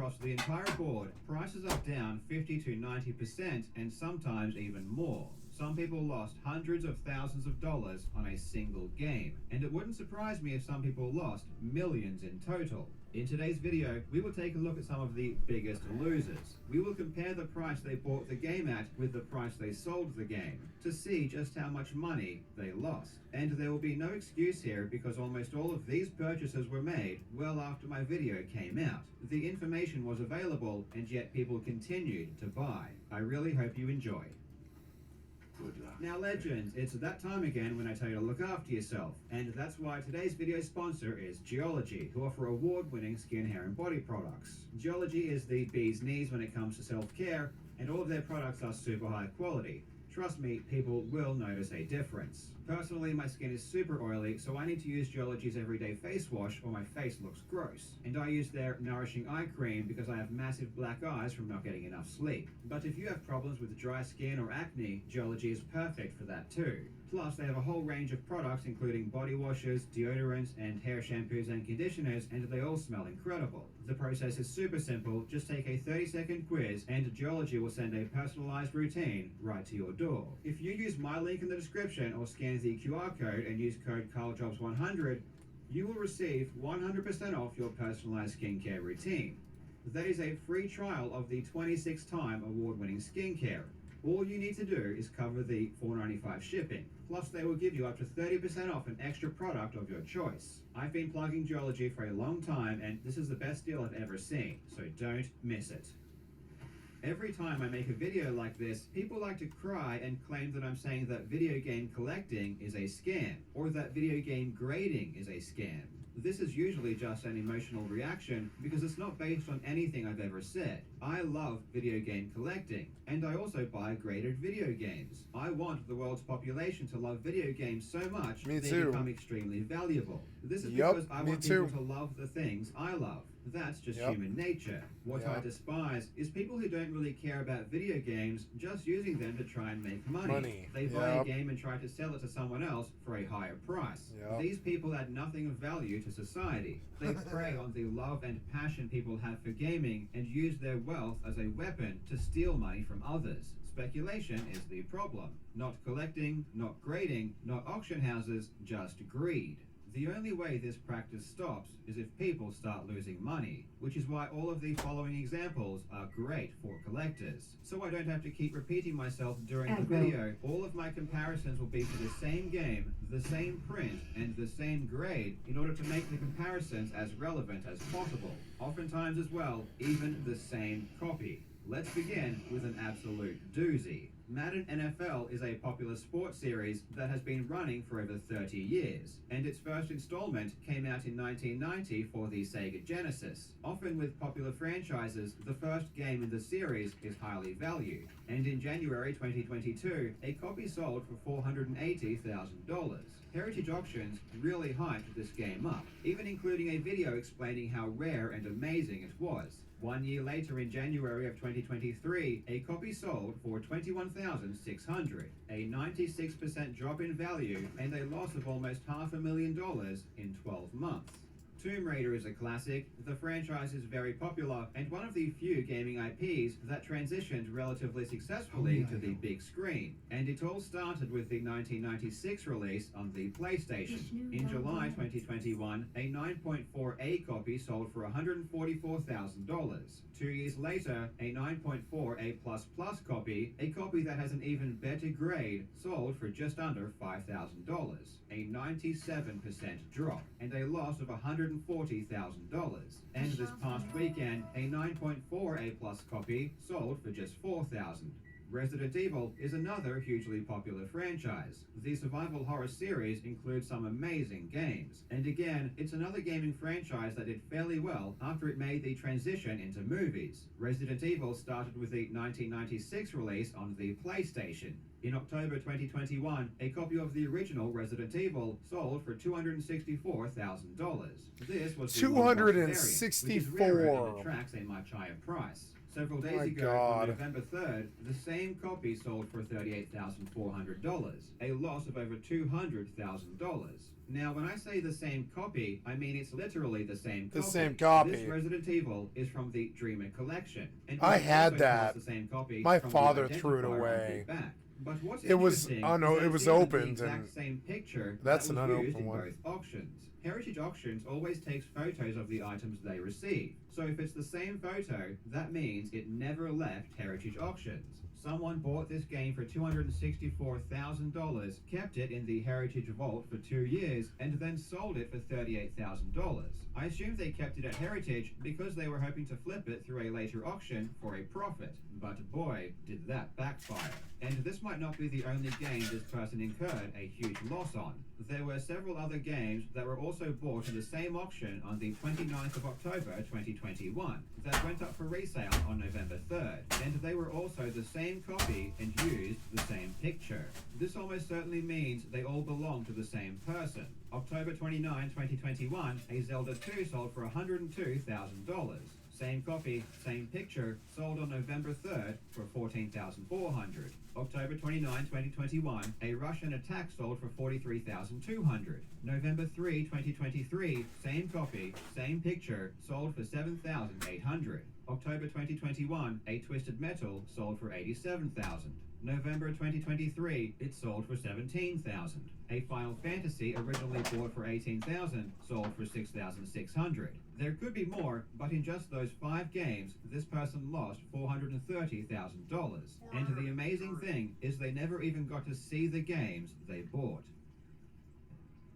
across the entire board, prices are down 50 to 90% and sometimes even more. Some people lost hundreds of thousands of dollars on a single game, and it wouldn't surprise me if some people lost millions in total. In today's video, we will take a look at some of the biggest losers. We will compare the price they bought the game at with the price they sold the game, to see just how much money they lost. And there will be no excuse here because almost all of these purchases were made well after my video came out. The information was available and yet people continued to buy. I really hope you enjoy. Good luck. Now legends, it's that time again when I tell you to look after yourself, and that's why today's video sponsor is Geology, who offer award-winning skin, hair and body products. Geology is the bee's knees when it comes to self-care, and all of their products are super high quality. Trust me, people will notice a difference. Personally, my skin is super oily, so I need to use Geology's everyday face wash or my face looks gross. And I use their nourishing eye cream because I have massive black eyes from not getting enough sleep. But if you have problems with dry skin or acne, Geology is perfect for that too. Plus, they have a whole range of products including body washes, deodorants, and hair shampoos and conditioners, and they all smell incredible. The process is super simple. Just take a 30-second quiz and Geology will send a personalized routine right to your door. If you use my link in the description or scan the QR code and use code CarlJobs100, you will receive 100% off your personalized skincare routine. That is a free trial of the 26-time award-winning skincare. All you need to do is cover the $4.95 shipping, plus they will give you up to 30% off an extra product of your choice. I've been plugging Geology for a long time and this is the best deal I've ever seen, so don't miss it. Every time I make a video like this, people like to cry and claim that I'm saying that video game collecting is a scam, or that video game grading is a scam. This is usually just an emotional reaction because it's not based on anything I've ever said. I love video game collecting, and I also buy graded video games. I want the world's population to love video games so much they become extremely valuable. This is because I want people to love the things I love. That's just human nature. What I despise is people who don't really care about video games, just using them to try and make money. They buy a game and try to sell it to someone else for a higher price. These people add nothing of value to society. They prey on the love and passion people have for gaming and use their wealth as a weapon to steal money from others. Speculation is the problem. Not collecting, not grading, not auction houses, just greed. The only way this practice stops is if people start losing money, which is why all of the following examples are great for collectors. So I don't have to keep repeating myself during the video. All of my comparisons will be for the same game, the same print, and the same grade in order to make the comparisons as relevant as possible. Oftentimes as well, even the same copy. Let's begin with an absolute doozy. Madden NFL is a popular sports series that has been running for over 30 years, and its first installment came out in 1990 for the Sega Genesis. Often with popular franchises, the first game in the series is highly valued, and in January 2022, a copy sold for $480,000. Heritage Auctions really hyped this game up, even including a video explaining how rare and amazing it was. 1 year later, in January of 2023, a copy sold for $21,600, a 96% drop in value and a loss of almost $500,000 in 12 months. Tomb Raider is a classic, the franchise is very popular, and one of the few gaming IPs that transitioned relatively successfully to the big screen. And it all started with the 1996 release on the PlayStation. In July 2021, a 9.4A copy sold for $144,000. 2 years later, a 9.4A++ copy, a copy that has an even better grade, sold for just under $5,000. A 97% drop, and a loss of $140,000. And this past weekend, a 9.4A+ copy sold for just $4,000. Resident Evil is another hugely popular franchise. The survival horror series includes some amazing games. And again, it's another gaming franchise that did fairly well after it made the transition into movies. Resident Evil started with the 1996 release on the PlayStation. In October 2021, a copy of the original Resident Evil sold for $264,000. This was the $264, which is rare and attracts a much higher price. Several days ago, on November 3rd, the same copy sold for $38,400, a loss of over $200,000. Now, when I say the same copy, I mean it's literally the same copy. The same copy. This Resident Evil is from the Dreamer Collection. And I had also that. The same copy My from father the threw it identifier on away. the back. But what's It was, interesting oh no, is it was it's even opened the exact and same picture that's that an was unopened used in one. both auctions. Heritage Auctions always takes photos of the items they receive. So if it's the same photo, that means it never left Heritage Auctions. Someone bought this game for $264,000, kept it in the Heritage Vault for 2 years, and then sold it for $38,000. I assume they kept it at Heritage because they were hoping to flip it through a later auction for a profit. But boy, did that backfire. And this might not be the only game this person incurred a huge loss on. There were several other games that were also bought in the same auction on the 29th of October 2021 that went up for resale on November 3rd, and they were also the same copy and used the same picture. This almost certainly means they all belong to the same person. October 29, 2021, a Zelda 2 sold for $102,000. Same copy, same picture, sold on November 3rd for $14,400. October 29, 2021, a Russian Attack sold for $43,200. November 3, 2023, same copy, same picture, sold for $7,800. October 2021, a Twisted Metal sold for $87,000. November 2023, it sold for $17,000. A Final Fantasy originally bought for $18,000 sold for $6,600. There could be more, but in just those 5 games, this person lost $430,000. And the amazing thing is they never even got to see the games they bought.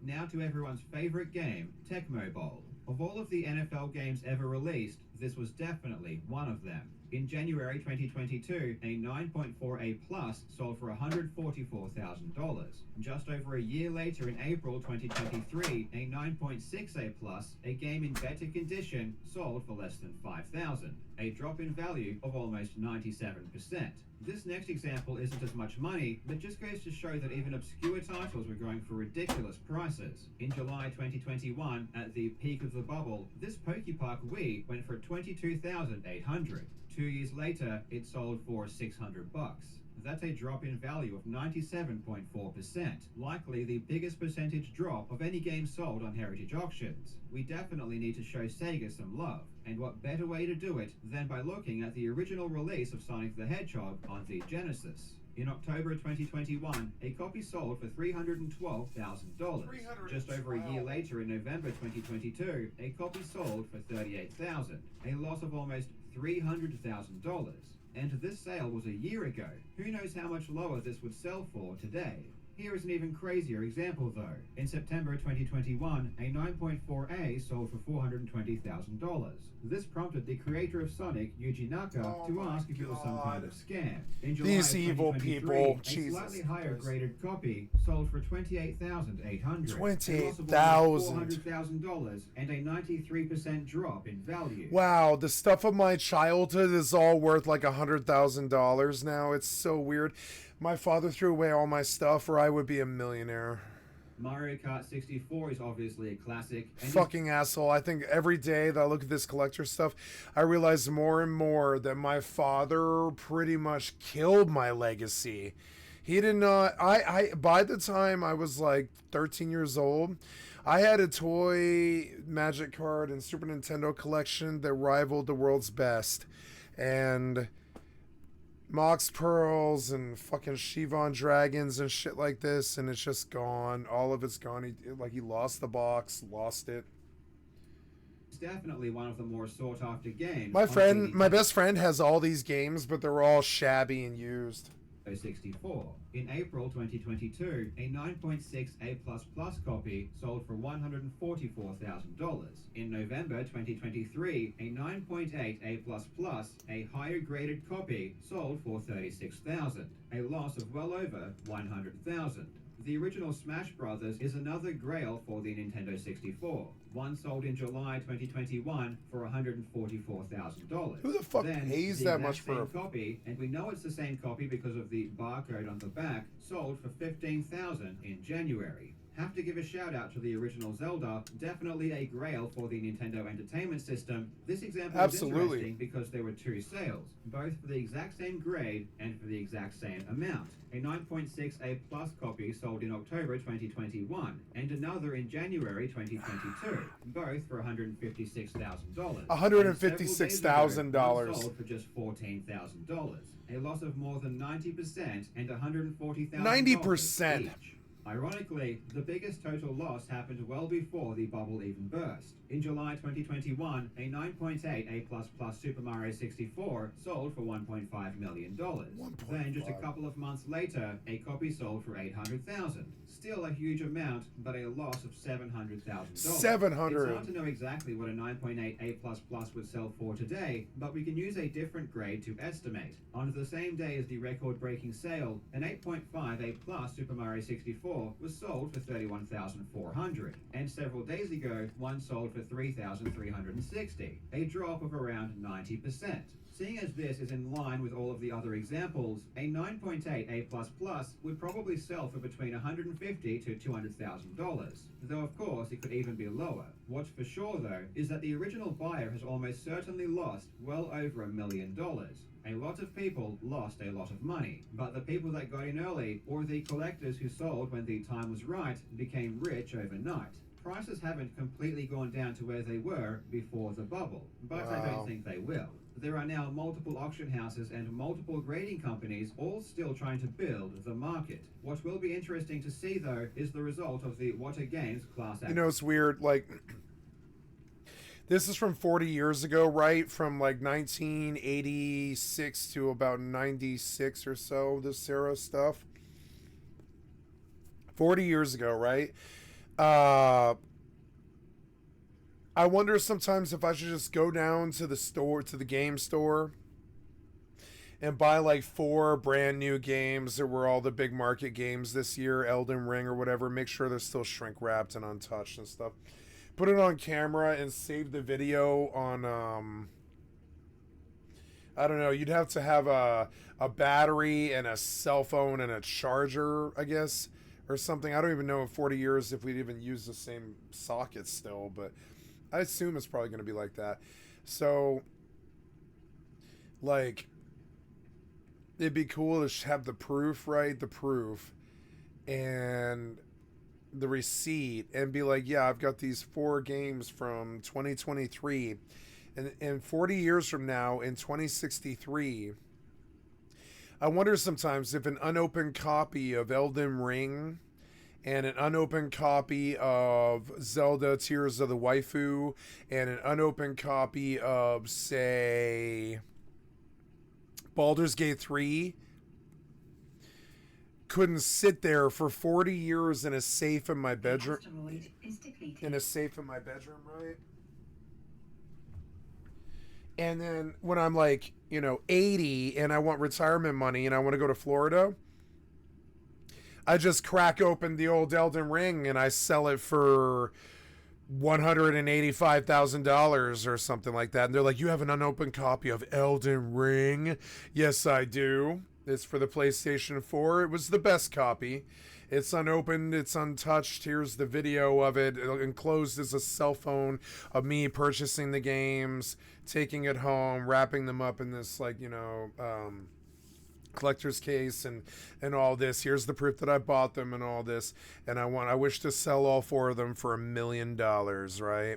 Now to everyone's favorite game, Tecmo Bowl. Of all of the NFL games ever released, this was definitely one of them. In January 2022, a 9.4A Plus sold for $144,000. Just over a year later, in April 2023, a 9.6A Plus, a game in better condition, sold for less than $5,000, a drop in value of almost 97%. This next example isn't as much money, but just goes to show that even obscure titles were going for ridiculous prices. In July 2021, at the peak of the bubble, this Pokepark Wii went for $22,800. 2 years later, it sold for $600. That's a drop in value of 97.4%, likely the biggest percentage drop of any game sold on Heritage Auctions. We definitely need to show Sega some love, and what better way to do it than by looking at the original release of Sonic the Hedgehog on the Genesis. In October 2021, a copy sold for $312,000. Just over a year later, in November 2022, a copy sold for $38,000, a loss of almost $300,000. And this sale was a year ago. Who knows how much lower this would sell for today? Here is an even crazier example though. In September 2021, a 9.4A sold for $420,000. This prompted the creator of Sonic, Yuji Naka, to ask if it was some kind of scam. In July These evil 2023, people, a Jesus slightly higher Christ. graded copy sold for $28,800. $28,000. $400,000 and a 93% drop in value. Wow, the stuff of my childhood is all worth like $100,000 now. It's so weird. My father threw away all my stuff or I would be a millionaire. Mario Kart 64 is obviously a classic. And Fucking asshole. I think every day that I look at this collector stuff, I realize more and more that my father pretty much killed my legacy. He did not, by the time I was like 13 years old, I had a toy Magic card and Super Nintendo collection that rivaled the world's best. And Mox Pearls and fucking Shivon Dragons and shit like this, and it's just gone. All of it's gone. He lost the box, lost it. It's definitely one of the more sought after games. My best friend has all these games, but they're all shabby and used. 64. In April 2022, a 9.6A++ copy sold for $144,000. In November 2023, a 9.8A++, a higher graded copy, sold for $36,000, a loss of well over $100,000. The original Smash Brothers is another grail for the Nintendo 64. One sold in July 2021 for $144,000. Who the fuck Then, pays the that exact much for same a copy, and we know it's the same copy because of the barcode on the back, sold for $15,000 in January. Have to give a shout out to the original Zelda, definitely a grail for the Nintendo Entertainment System. This example is interesting because there were two sales, both for the exact same grade and for the exact same amount. A 9.6 A+ copy sold in October 2021, and another in January 2022, both for $156,000. $156,000 sold for just $14,000, a loss of more than 90% and $140,000 90%. each. Ironically, the biggest total loss happened well before the bubble even burst. In July 2021, a 9.8 A++ Super Mario 64 sold for $1.5 million. Then, just a couple of months later, a copy sold for $800,000. Still a huge amount, but a loss of $700,000. $700,000. It's hard to know exactly what a 9.8 A++ would sell for today, but we can use a different grade to estimate. On the same day as the record-breaking sale, an 8.5 A+ Super Mario 64 was sold for $31,400, and several days ago, one sold for $3,360, a drop of around 90%. Seeing as this is in line with all of the other examples, a 9.8 A++ would probably sell for between $150,000 to $200,000, though of course it could even be lower. What's for sure though, is that the original buyer has almost certainly lost well over $1 million. A lot of people lost a lot of money, but the people that got in early, or the collectors who sold when the time was right, became rich overnight. Prices haven't completely gone down to where they were before the bubble, but I don't think they will. There are now multiple auction houses and multiple grading companies all still trying to build the market. What will be interesting to see though is the result of the What A Games class action. You know, it's weird, like, this is from 40 years ago, right? From like 1986 to about 96 or so, this Sarah stuff. 40 years ago, right? I wonder sometimes if I should just go down to the store, to the game store, and buy like 4 brand new games that were all the big market games this year, Elden Ring or whatever. Make sure they're still shrink wrapped and untouched and stuff. Put it on camera and save the video on, I don't know, you'd have to have a battery and a cell phone and a charger, I guess, or something. I don't even know in 40 years if we'd even use the same socket still, but I assume it's probably going to be like that. So, like, it'd be cool to have the proof, right? The proof and the receipt and be like, yeah, I've got these 4 games from 2023. And 40 years from now, in 2063, I wonder sometimes if an unopened copy of Elden Ring and an unopened copy of Zelda Tears of the Waifu and an unopened copy of, say, Baldur's Gate 3 couldn't sit there for 40 years in a safe in my bedroom. In a safe in my bedroom, right? And then when I'm like, 80 and I want retirement money and I want to go to Florida, I just crack open the old Elden Ring and I sell it for $185,000 or something like that. And they're like, you have an unopened copy of Elden Ring? Yes, I do. It's for the PlayStation 4. It was the best copy. It's unopened. It's untouched. Here's the video of it. Enclosed is a cell phone of me purchasing the games, taking it home, wrapping them up in this, collector's case and all this. Here's the proof that I bought them and all this. And I wish to sell all 4 of them for $1 million, right?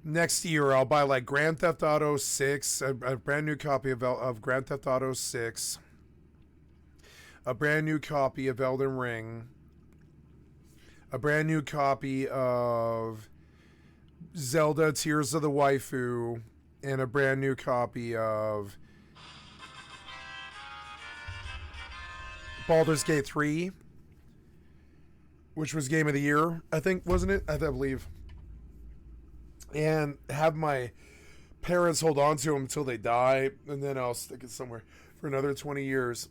Next year, I'll buy like Grand Theft Auto 6, a brand new copy of Grand Theft Auto 6, a brand new copy of Elden Ring, a brand new copy of Zelda Tears of the Waifu, and a brand new copy of Baldur's Gate 3, which was Game of the Year, I think, wasn't it? I believe. And have my parents hold on to them until they die, and then I'll stick it somewhere for another 20 years.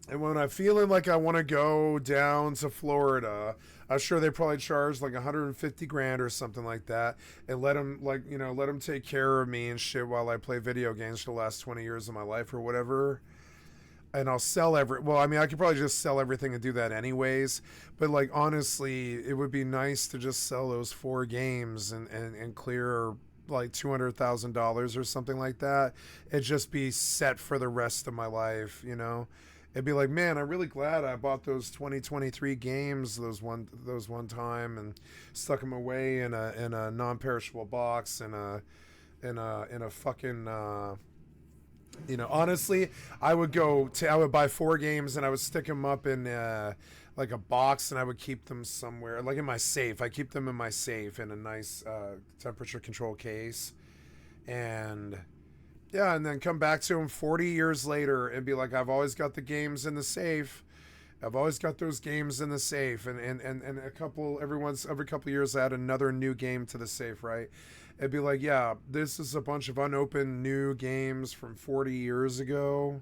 And when I'm feeling like I want to go down to Florida, I'm sure they probably charge like $150,000 or something like that, and let them take care of me and shit while I play video games for the last 20 years of my life or whatever. and I'll sell well, I mean, I could probably just sell everything and do that anyways, but like honestly it would be nice to just sell those 4 games and clear like $200,000 or something like that. It'd just be set for the rest of my life, you know. It'd be like, man, I'm really glad I bought those 2023 games those one time and stuck them away in a non-perishable box in a fucking you know, honestly, I would buy 4 games and I would stick them up in like a box, and I would keep them somewhere, like in my safe. I keep them in my safe in a nice temperature control case, and yeah, and then come back to them 40 years later and be like, I've always got the games in the safe. I've always got those games in the safe, and every couple of years I add another new game to the safe, right? It'd be like, yeah, this is a bunch of unopened new games from 40 years ago,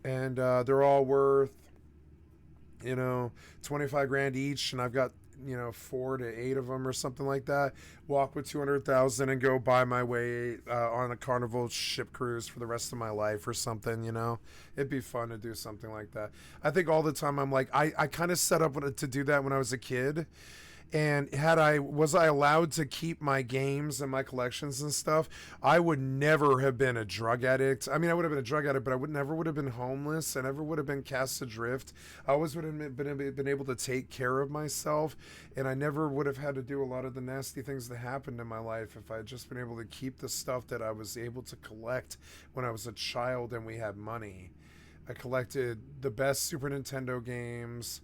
and they're all worth, you know, 25 grand each, and I've got, you know, 4 to 8 of them or something like that. Walk with 200,000 and go buy my way on a Carnival ship cruise for the rest of my life or something, you know. It'd be fun to do something like that. I think all the time I'm like, I kind of set up to do that when I was a kid. And was I allowed to keep my games and my collections and stuff, I would never have been a drug addict. I mean, I would have been a drug addict, but I never would have been homeless. I never would have been cast adrift. I always would have been able to take care of myself, and I never would have had to do a lot of the nasty things that happened in my life if I had just been able to keep the stuff that I was able to collect when I was a child and we had money. I collected the best Super Nintendo games,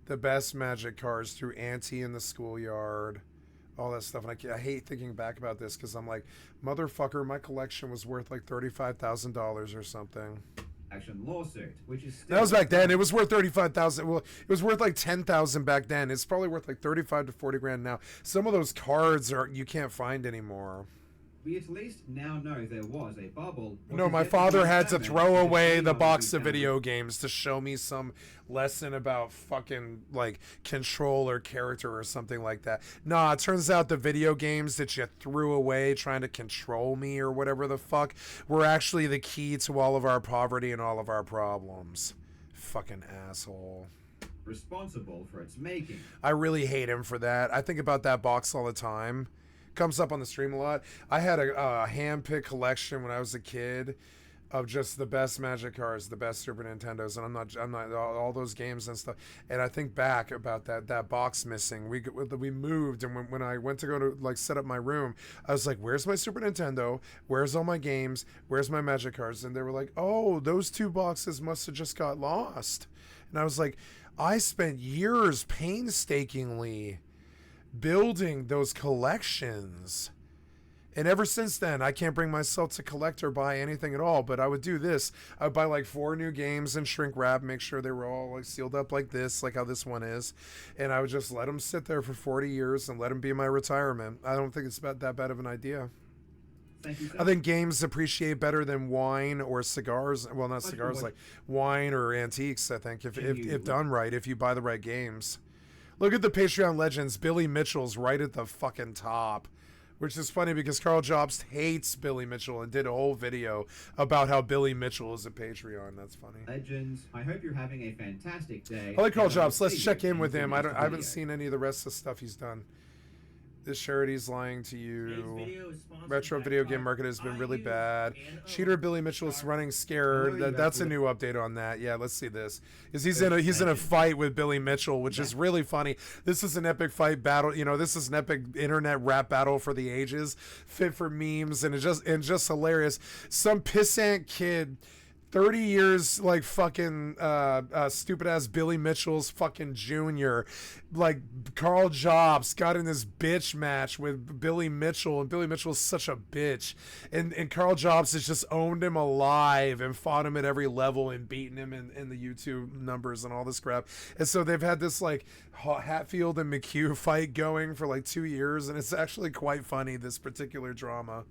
the best Magic cards through Auntie in the schoolyard, all that stuff. And I hate thinking back about this because I'm like, motherfucker, my collection was worth like $35,000 or something. Action lawsuit, which is still... That was back then. It was worth $35,000. Well, it was worth like $10,000 back then. It's probably worth like 35 to 40 grand now. Some of those cards you can't find anymore. We at least now know there was a bubble. No, my father had to throw away the box of video games to show me some lesson about fucking like control or character or something like that. Nah, it turns out the video games that you threw away trying to control me or whatever the fuck were actually the key to all of our poverty and all of our problems. Fucking asshole. Responsible for its making. I really hate him for that. I think about that box all the time. Comes up on the stream a lot. I had a hand-picked collection when I was a kid of just the best Magic cards, the best Super Nintendos, and I'm not all those games and stuff. And I think back about that box missing. We moved, and when I went to go to like set up my room, I was like, "Where's my Super Nintendo? Where's all my games? Where's my Magic cards?" And they were like, "Oh, those 2 boxes must have just got lost." And I was like, I spent years painstakingly building those collections, and ever since then I can't bring myself to collect or buy anything at all. But I would do this. I would buy like 4 new games and shrink wrap, make sure they were all like sealed up like this, like how this one is, and I would just let them sit there for 40 years and let them be my retirement. I don't think it's that bad of an idea. Thank you, sir. I think games appreciate better than wine or cigars. Well, not cigars, like wine or antiques. I think if done right, if you buy the right games. Look at the Patreon legends. Billy Mitchell's right at the fucking top, which is funny because Carl Jobst hates Billy Mitchell and did a whole video about how Billy Mitchell is a Patreon. That's funny. Legends, I hope you're having a fantastic day. I like Carl Jobst. Let's check in with him. I haven't seen any of the rest of the stuff he's done. This charity's lying to you. Retro video game market has been really bad. Cheater Billy Mitchell is running scared. That's a new update on that. Yeah, let's see this. He's in a fight with Billy Mitchell, which is really funny. This is an epic fight battle. You know, this is an epic internet rap battle for the ages, fit for memes, and just hilarious. Some pissant kid, 30 years like fucking stupid ass Billy Mitchell's fucking junior, like Carl Jobs got in this bitch match with Billy Mitchell, and Billy Mitchell's such a bitch, and Carl Jobs has just owned him alive and fought him at every level and beaten him in the YouTube numbers and all this crap. And so they've had this like Hatfield and McHugh fight going for like 2 years, and it's actually quite funny, this particular drama.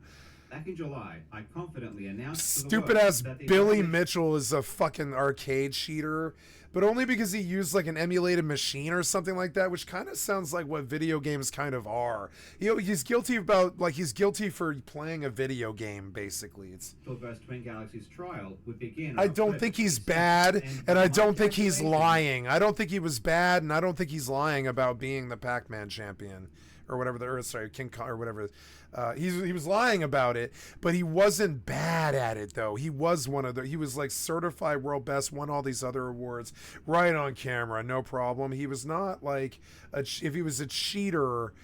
Back in July, I confidently announced to the Stupid world ass that the Billy Alldayerrydaybaby Mitchell is a fucking arcade cheater, but only because he used like an emulated machine or something like that, which kind of sounds like what video games kind of are. He's guilty about he's guilty for playing a video game basically. It's vs. Twin Galaxies trial would begin. I don't think he's bad, and I don't think he's lying. I don't think he was bad, and I don't think he's lying about being the Pac-Man champion or whatever King Kong or whatever. He was lying about it, but he wasn't bad at it though. He was he was like certified world best, won all these other awards right on camera, no problem. He was not like if he was a cheater,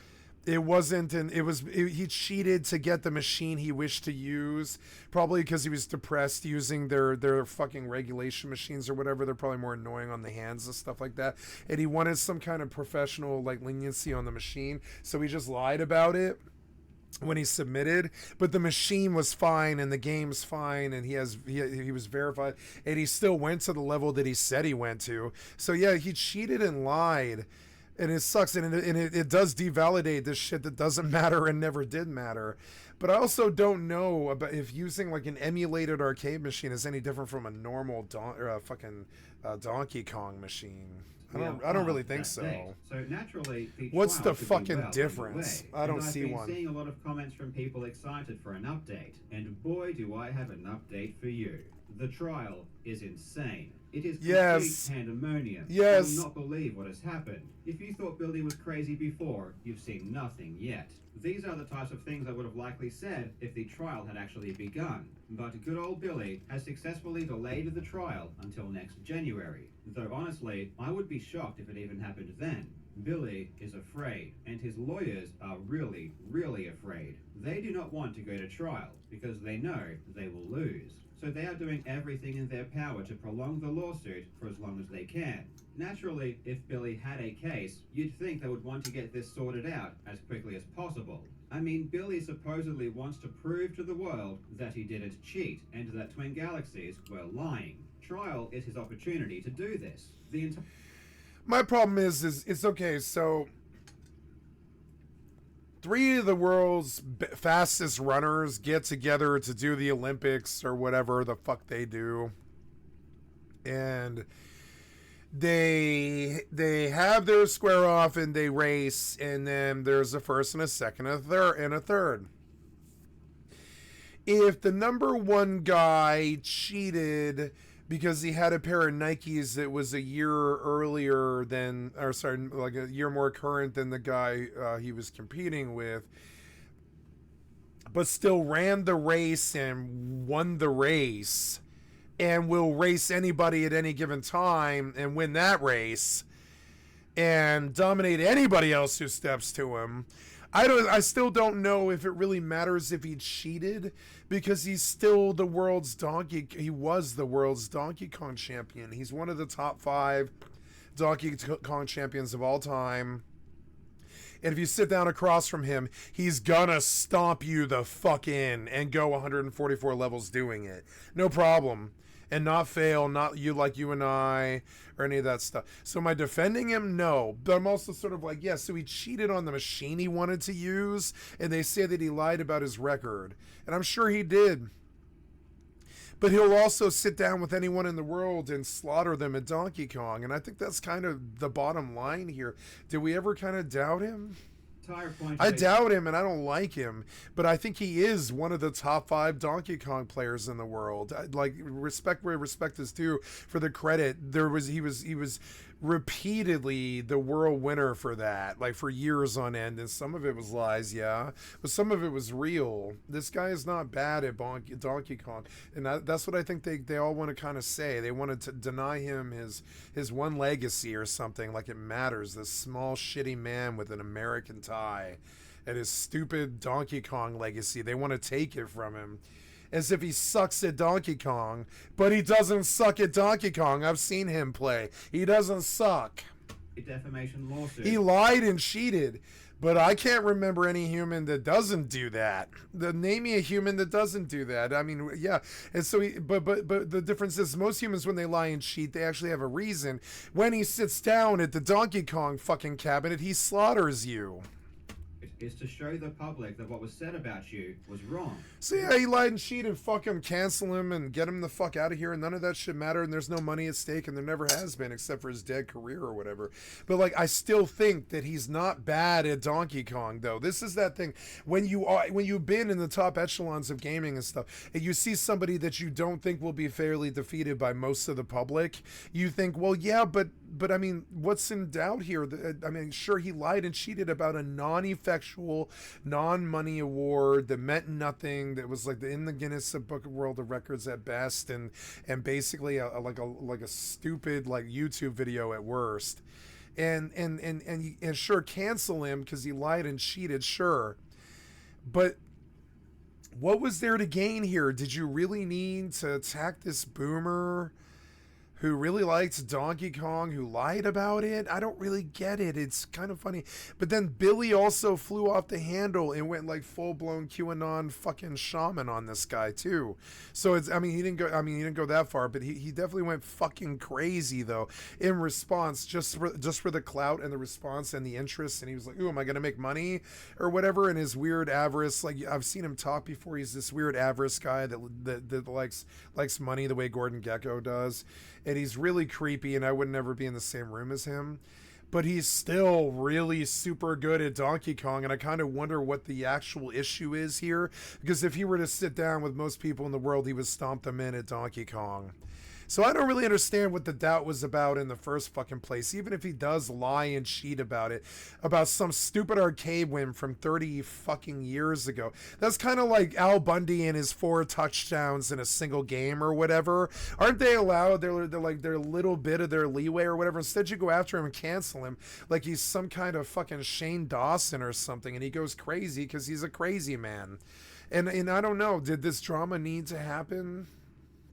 it wasn't he cheated to get the machine he wished to use, probably because he was depressed using their fucking regulation machines or whatever. They're probably more annoying on the hands and stuff like that, and he wanted some kind of professional like leniency on the machine, so he just lied about it when he submitted. But the machine was fine and the game's fine, and he was verified, and he still went to the level that he said he went to. So yeah, he cheated and lied, and it sucks, and it does devalidate this shit that doesn't matter and never did matter. But I also don't know about if using like an emulated arcade machine is any different from a normal Donkey Kong machine. I don't really think so. So naturally, what's the fucking difference? I don't see one. I've been seeing a lot of comments from people excited for an update, and boy, do I have an update for you. The trial is insane. It is complete pandemonium. Yes. You will not believe what has happened. If you thought Billy was crazy before, you've seen nothing yet. These are the types of things I would have likely said if the trial had actually begun. But good old Billy has successfully delayed the trial until next January. Though honestly, I would be shocked if it even happened then. Billy is afraid, and his lawyers are really, really afraid. They do not want to go to trial because they know they will lose. So they are doing everything in their power to prolong the lawsuit for as long as they can. Naturally, if Billy had a case, you'd think they would want to get this sorted out as quickly as possible. I mean, Billy supposedly wants to prove to the world that he didn't cheat and that Twin Galaxies were lying. Trial is his opportunity to do this. My problem is it's okay, so 3 of the world's fastest runners get together to do the Olympics or whatever the fuck they do, and they have their square off and they race, and then there's a first and a second and a third. If the number 1 guy cheated because he had a pair of Nikes that was a year earlier than, or sorry, like a year more current than the guy he was competing with, but still ran the race and won the race, and will race anybody at any given time and win that race and dominate anybody else who steps to him. I still don't know if it really matters if he cheated, because he's still the world's he was the world's Donkey Kong champion. He's one of the top 5 Donkey Kong champions of all time. And if you sit down across from him, he's gonna stomp you the fuck in and go 144 levels doing it. No problem. And not fail, not you like you and I, or any of that stuff. So am I defending him? No. But I'm also sort of like, yeah, so he cheated on the machine he wanted to use, and they say that he lied about his record. And I'm sure he did. But he'll also sit down with anyone in the world and slaughter them at Donkey Kong. And I think that's kind of the bottom line here. Did we ever kind of doubt him? I doubt him, and I don't like him, but I think he is one of the top 5 Donkey Kong players in the world. Like, respect where respect is due for the credit. He was repeatedly the world winner for that, like for years on end, and some of it was lies, yeah, but some of it was real. This guy is not bad at Donkey Kong, and that's what I think they all want to kind of say. They wanted to deny him his one legacy or something, like it matters. This small shitty man with an American tie and his stupid Donkey Kong legacy, they want to take it from him as if he sucks at Donkey Kong, but he doesn't suck at Donkey Kong. I've seen him play. He doesn't suck. Defamation lawsuit. He lied and cheated, but I can't remember any human that doesn't do that. Name me a human that doesn't do that. I mean, yeah. And so, but the difference is most humans, when they lie and cheat, they actually have a reason. When he sits down at the Donkey Kong fucking cabinet, he slaughters you. is to show the public that what was said about you was wrong. So yeah, he lied and cheated. Fuck him, cancel him, and get him the fuck out of here. And none of that shit mattered. And there's no money at stake, and there never has been, except for his dead career or whatever. But like, I still think that he's not bad at Donkey Kong, though. This is that thing when you've been in the top echelons of gaming and stuff, and you see somebody that you don't think will be fairly defeated by most of the public, you think, well, yeah, but I mean, what's in doubt here? I mean, sure, he lied and cheated about a non-effectual, non-money award that meant nothing. That was like in the Guinness Book of World of Records at best, and basically like a stupid like YouTube video at worst. And sure, cancel him because he lied and cheated. Sure, but what was there to gain here? Did you really need to attack this boomer who really liked Donkey Kong, who lied about it? I don't really get it. It's kind of funny. But then Billy also flew off the handle and went like full-blown QAnon fucking shaman on this guy too. So it's, he didn't go that far, but he definitely went fucking crazy though in response, just for the clout and the response and the interest. And he was like, ooh, am I going to make money or whatever? And his weird avarice, like I've seen him talk before. He's this weird avarice guy that likes money the way Gordon Gekko does. And he's really creepy, and I would never be in the same room as him. But he's still really super good at Donkey Kong, and I kind of wonder what the actual issue is here. Because if he were to sit down with most people in the world, he would stomp them in at Donkey Kong. So I don't really understand what the doubt was about in the first fucking place, even if he does lie and cheat about it, about some stupid arcade win from 30 fucking years ago. That's kind of like Al Bundy and his 4 touchdowns in a single game or whatever. Aren't they allowed their little bit of their leeway or whatever? Instead, you go after him and cancel him like he's some kind of fucking Shane Dawson or something, and he goes crazy because he's a crazy man. And I don't know, did this drama need to happen?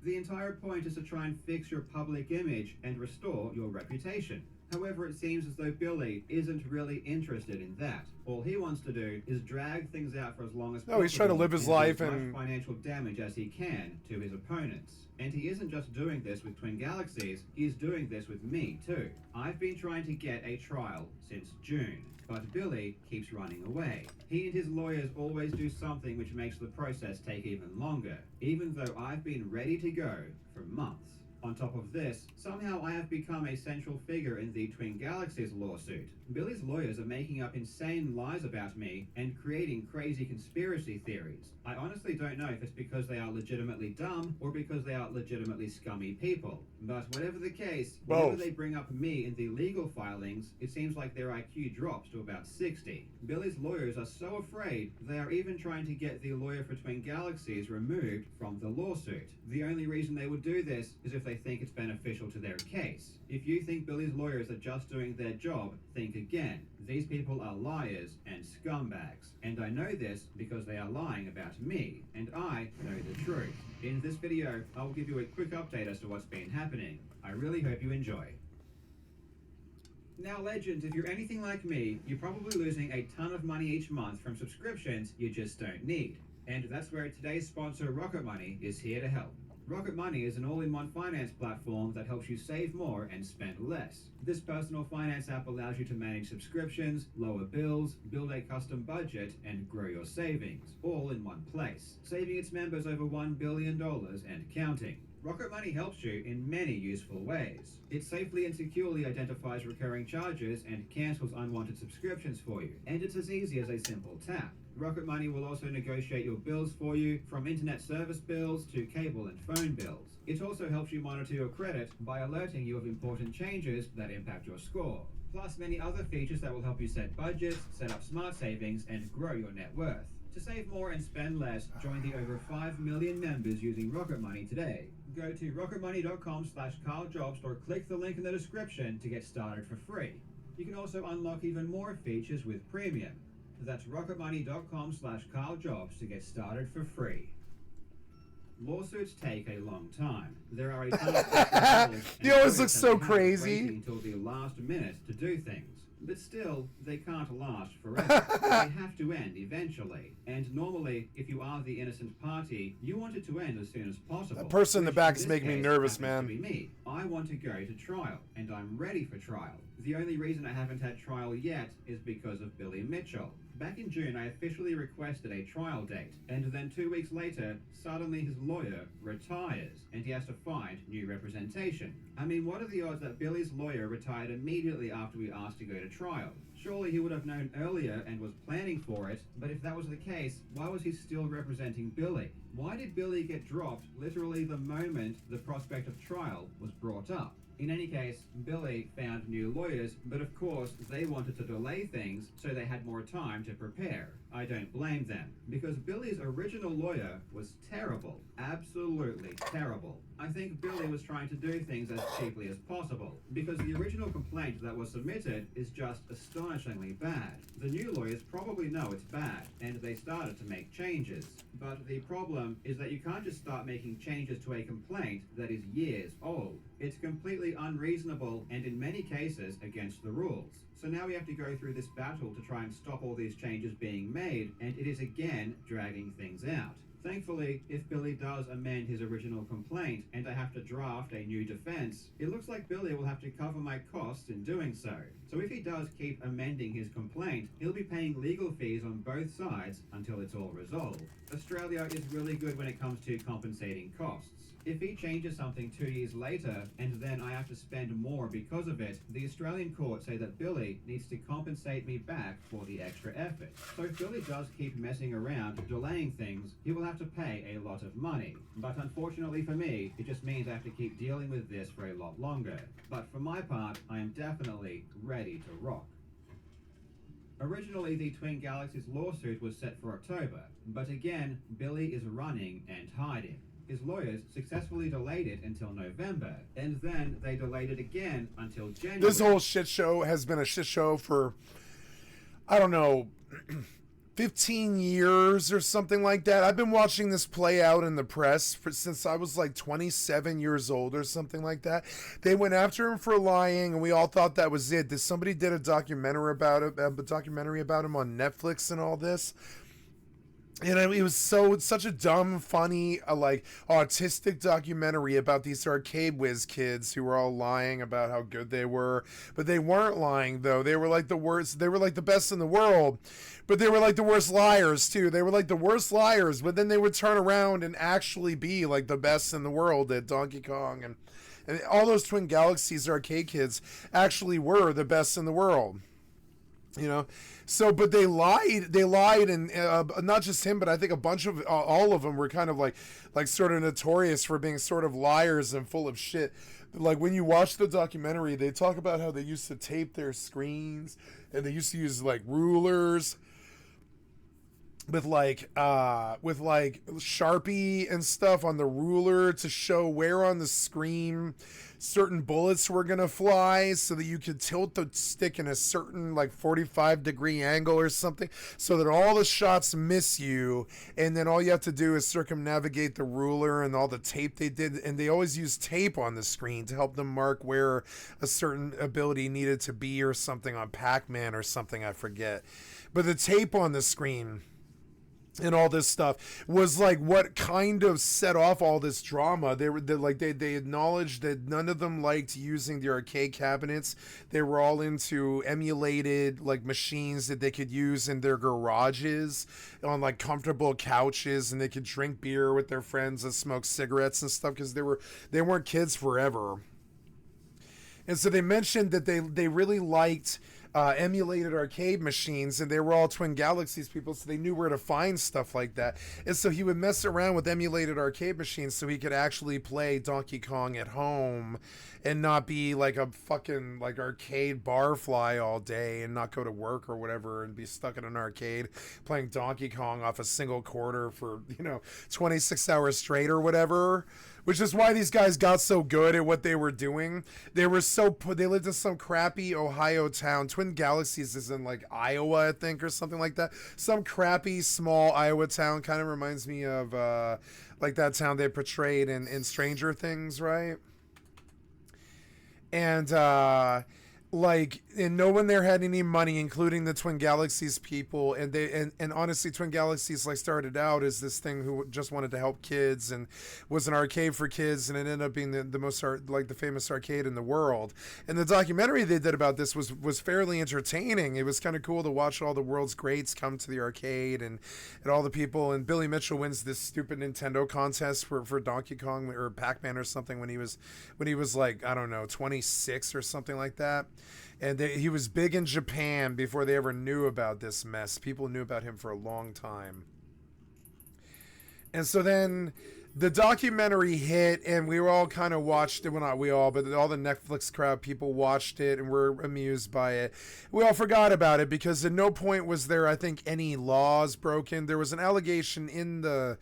The entire point is to try and fix your public image and restore your reputation. However, it seems as though Billy isn't really interested in that. All he wants to do is drag things out for as long as possible. No, he's trying to live his life do as and much financial damage as he can to his opponents. And he isn't just doing this with Twin Galaxies, he's doing this with me too. I've been trying to get a trial since June, but Billy keeps running away. He and his lawyers always do something which makes the process take even longer, even though I've been ready to go for months. On top of this, somehow I have become a central figure in the Twin Galaxies lawsuit. Billy's lawyers are making up insane lies about me and creating crazy conspiracy theories. I honestly don't know if it's because they are legitimately dumb or because they are legitimately scummy people. But whatever the case, whenever they bring up me in the legal filings, it seems like their IQ drops to about 60. Billy's lawyers are so afraid they are even trying to get the lawyer for Twin Galaxies removed from the lawsuit. The only reason they would do this is if they think it's beneficial to their case. If you think Billy's lawyers are just doing their job, think again. These people are liars and scumbags. And I know this because they are lying about me, and I know the truth. In this video, I will give you a quick update as to what's been happening. I really hope you enjoy. Now, legends, if you're anything like me, you're probably losing a ton of money each month from subscriptions you just don't need. And that's where today's sponsor, Rocket Money, is here to help. Rocket Money is an all-in-one finance platform that helps you save more and spend less. This personal finance app allows you to manage subscriptions, lower bills, build a custom budget, and grow your savings, all in one place, saving its members over $1 billion and counting. Rocket Money helps you in many useful ways. It safely and securely identifies recurring charges and cancels unwanted subscriptions for you, and it's as easy as a simple tap. Rocket Money will also negotiate your bills for you, from internet service bills to cable and phone bills. It also helps you monitor your credit by alerting you of important changes that impact your score, plus many other features that will help you set budgets, set up smart savings, and grow your net worth. To save more and spend less, join the over 5 million members using Rocket Money today. Go to rocketmoney.com/CarlJobst or click the link in the description to get started for free. You can also unlock even more features with premium. That's rocketmoney.com/CarlJobst to get started for free. Lawsuits take a long time. There are a ton of he always looks so crazy until the last minute to do things. But still, they can't last forever. They have to end eventually. And normally, if you are the innocent party, you want it to end as soon as possible. That person in the back is making me nervous, man. To be me. I want to go to trial, and I'm ready for trial. The only reason I haven't had trial yet is because of Billy Mitchell. Back in June, I officially requested a trial date, and then 2 weeks later, suddenly his lawyer retires, and he has to find new representation. I mean, what are the odds that Billy's lawyer retired immediately after we asked to go to trial? Surely he would have known earlier and was planning for it, but if that was the case, why was he still representing Billy? Why did Billy get dropped literally the moment the prospect of trial was brought up? In any case, Billy found new lawyers, but of course they wanted to delay things so they had more time to prepare. I don't blame them, because Billy's original lawyer was terrible. Absolutely terrible. I think Billy was trying to do things as cheaply as possible, because the original complaint that was submitted is just astonishingly bad. The new lawyers probably know it's bad, and they started to make changes. But the problem is that you can't just start making changes to a complaint that is years old. It's completely unreasonable and in many cases against the rules. So now we have to go through this battle to try and stop all these changes being made, and it is again dragging things out. Thankfully, if Billy does amend his original complaint and I have to draft a new defense, it looks like Billy will have to cover my costs in doing so. So if he does keep amending his complaint, he'll be paying legal fees on both sides until it's all resolved. Australia is really good when it comes to compensating costs. If he changes something 2 years later and then I have to spend more because of it, the Australian courts say that Billy needs to compensate me back for the extra effort. So if Billy does keep messing around, delaying things, he will have to pay a lot of money. But unfortunately for me, it just means I have to keep dealing with this for a lot longer. But for my part, I am definitely ready to rock. Originally, the Twin Galaxies lawsuit was set for October, but again, Billy is running and hiding. His lawyers successfully delayed it until November, and then they delayed it again until January. This whole shit show has been a shit show for, I don't know, 15 years or something like that. I've been watching this play out in the press since I was like 27 years old or something like that. They went after him for lying, and we all thought that was it. Somebody did a documentary about it, him on Netflix and all this. And it was such a dumb, funny, like autistic documentary about these arcade whiz kids who were all lying about how good they were, but they weren't lying though. They were like the worst. They were like the best in the world, but they were like the worst liars too. They were like the worst liars, but then they would turn around and actually be like the best in the world at Donkey Kong and all those Twin Galaxies arcade kids actually were the best in the world. You know, so, but they lied, and not just him, but I think a bunch of, all of them were kind of like sort of notorious for being sort of liars and full of shit. Like when you watch the documentary, they talk about how they used to tape their screens, and they used to use like rulers with like Sharpie and stuff on the ruler to show where on the screen certain bullets were gonna fly, so that you could tilt the stick in a certain like 45-degree angle or something, so that all the shots miss you, and then all you have to do is circumnavigate the ruler and all the tape they did. And they always use tape on the screen to help them mark where a certain ability needed to be or something on Pac-Man or something, I forget. But the tape on the screen and all this stuff was like what kind of set off all this drama. They acknowledged that none of them liked using the arcade cabinets. They were all into emulated like machines that they could use in their garages on like comfortable couches, and they could drink beer with their friends and smoke cigarettes and stuff, because they weren't kids forever. And so they mentioned that they really liked emulated arcade machines, and they were all Twin Galaxies people, so they knew where to find stuff like that. And so he would mess around with emulated arcade machines so he could actually play Donkey Kong at home and not be like a fucking like arcade barfly all day and not go to work or whatever and be stuck in an arcade playing Donkey Kong off a single quarter for 26 hours straight or whatever. Which is why these guys got so good at what they were doing. They lived in some crappy Ohio town. Twin Galaxies is in like Iowa, I think, or something like that. Some crappy small Iowa town. Kind of reminds me of like that town they portrayed in Stranger Things, right? And like, and no one there had any money, including the Twin Galaxies people. And they, and honestly, Twin Galaxies like started out as this thing who just wanted to help kids and was an arcade for kids, and it ended up being the most like the famous arcade in the world. And the documentary they did about this was fairly entertaining. It was kind of cool to watch all the world's greats come to the arcade and all the people. And Billy Mitchell wins this stupid Nintendo contest for Donkey Kong or Pac-Man or something when he was like, I don't know, 26 or something like that. And he was big in Japan before they ever knew about this mess. People knew about him for a long time. And so then the documentary hit, and we were all kind of watched it. Well, not we all, but all the Netflix crowd, people watched it and were amused by it. We all forgot about it because at no point was there, I think, any laws broken. There was an allegation in the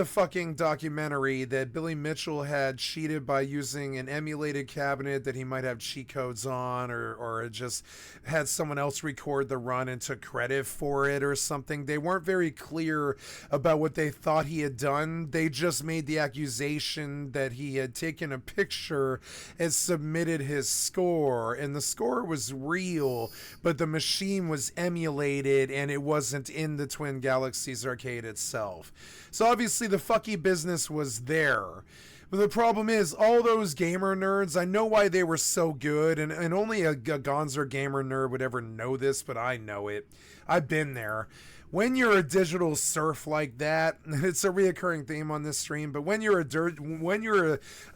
fucking documentary that Billy Mitchell had cheated by using an emulated cabinet that he might have cheat codes on, or it just had someone else record the run and took credit for it or something. They weren't very clear about what they thought he had done. They just made the accusation that he had taken a picture and submitted his score, and the score was real, but the machine was emulated and it wasn't in the Twin Galaxies arcade itself. So obviously the fucky business was there. But the problem is, all those gamer nerds, I know why they were so good, and only a gonzo gamer nerd would ever know this, but I know it. I've been there. When you're a digital serf like that, and it's a reoccurring theme on this stream, but when you're a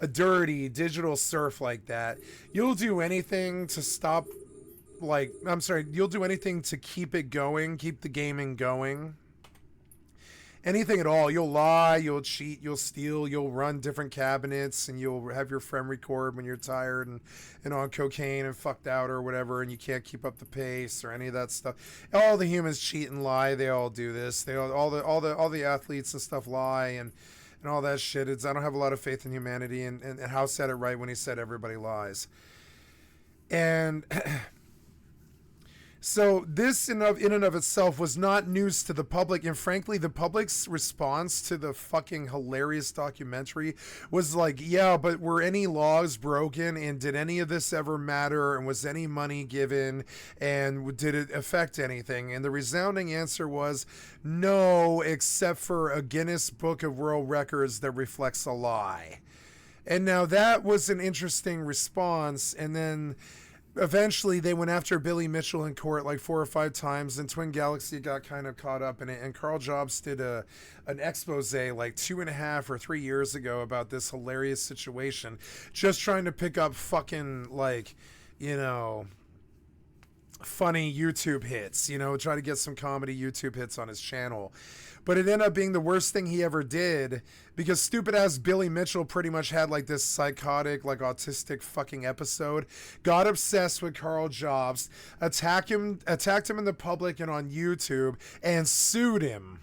dirty digital serf like that, you'll do anything to stop, you'll do anything to keep it going, keep the gaming going. Anything at all. You'll lie, you'll cheat, you'll steal, you'll run different cabinets, and you'll have your friend record when you're tired and on cocaine and fucked out or whatever, and you can't keep up the pace or any of that stuff. All the humans cheat and lie. They all do this. All the athletes and stuff lie and all that shit. I don't have a lot of faith in humanity, and House said it right when he said everybody lies. And so this in and of itself was not news to the public, and frankly the public's response to the fucking hilarious documentary was like, yeah, but were any laws broken, and did any of this ever matter, and was any money given, and did it affect anything? And the resounding answer was no, except for a Guinness Book of World Records that reflects a lie. And now that was an interesting response. And then eventually they went after Billy Mitchell in court like 4 or 5 times, and Twin Galaxy got kind of caught up in it. And Carl Jobs did an expose like 2.5 or 3 years ago about this hilarious situation, just trying to pick up fucking funny YouTube hits, try to get some comedy YouTube hits on his channel. But it ended up being the worst thing he ever did, because stupid ass Billy Mitchell pretty much had like this psychotic, like autistic fucking episode, got obsessed with Carl Jobs, attacked him in the public and on YouTube, and sued him.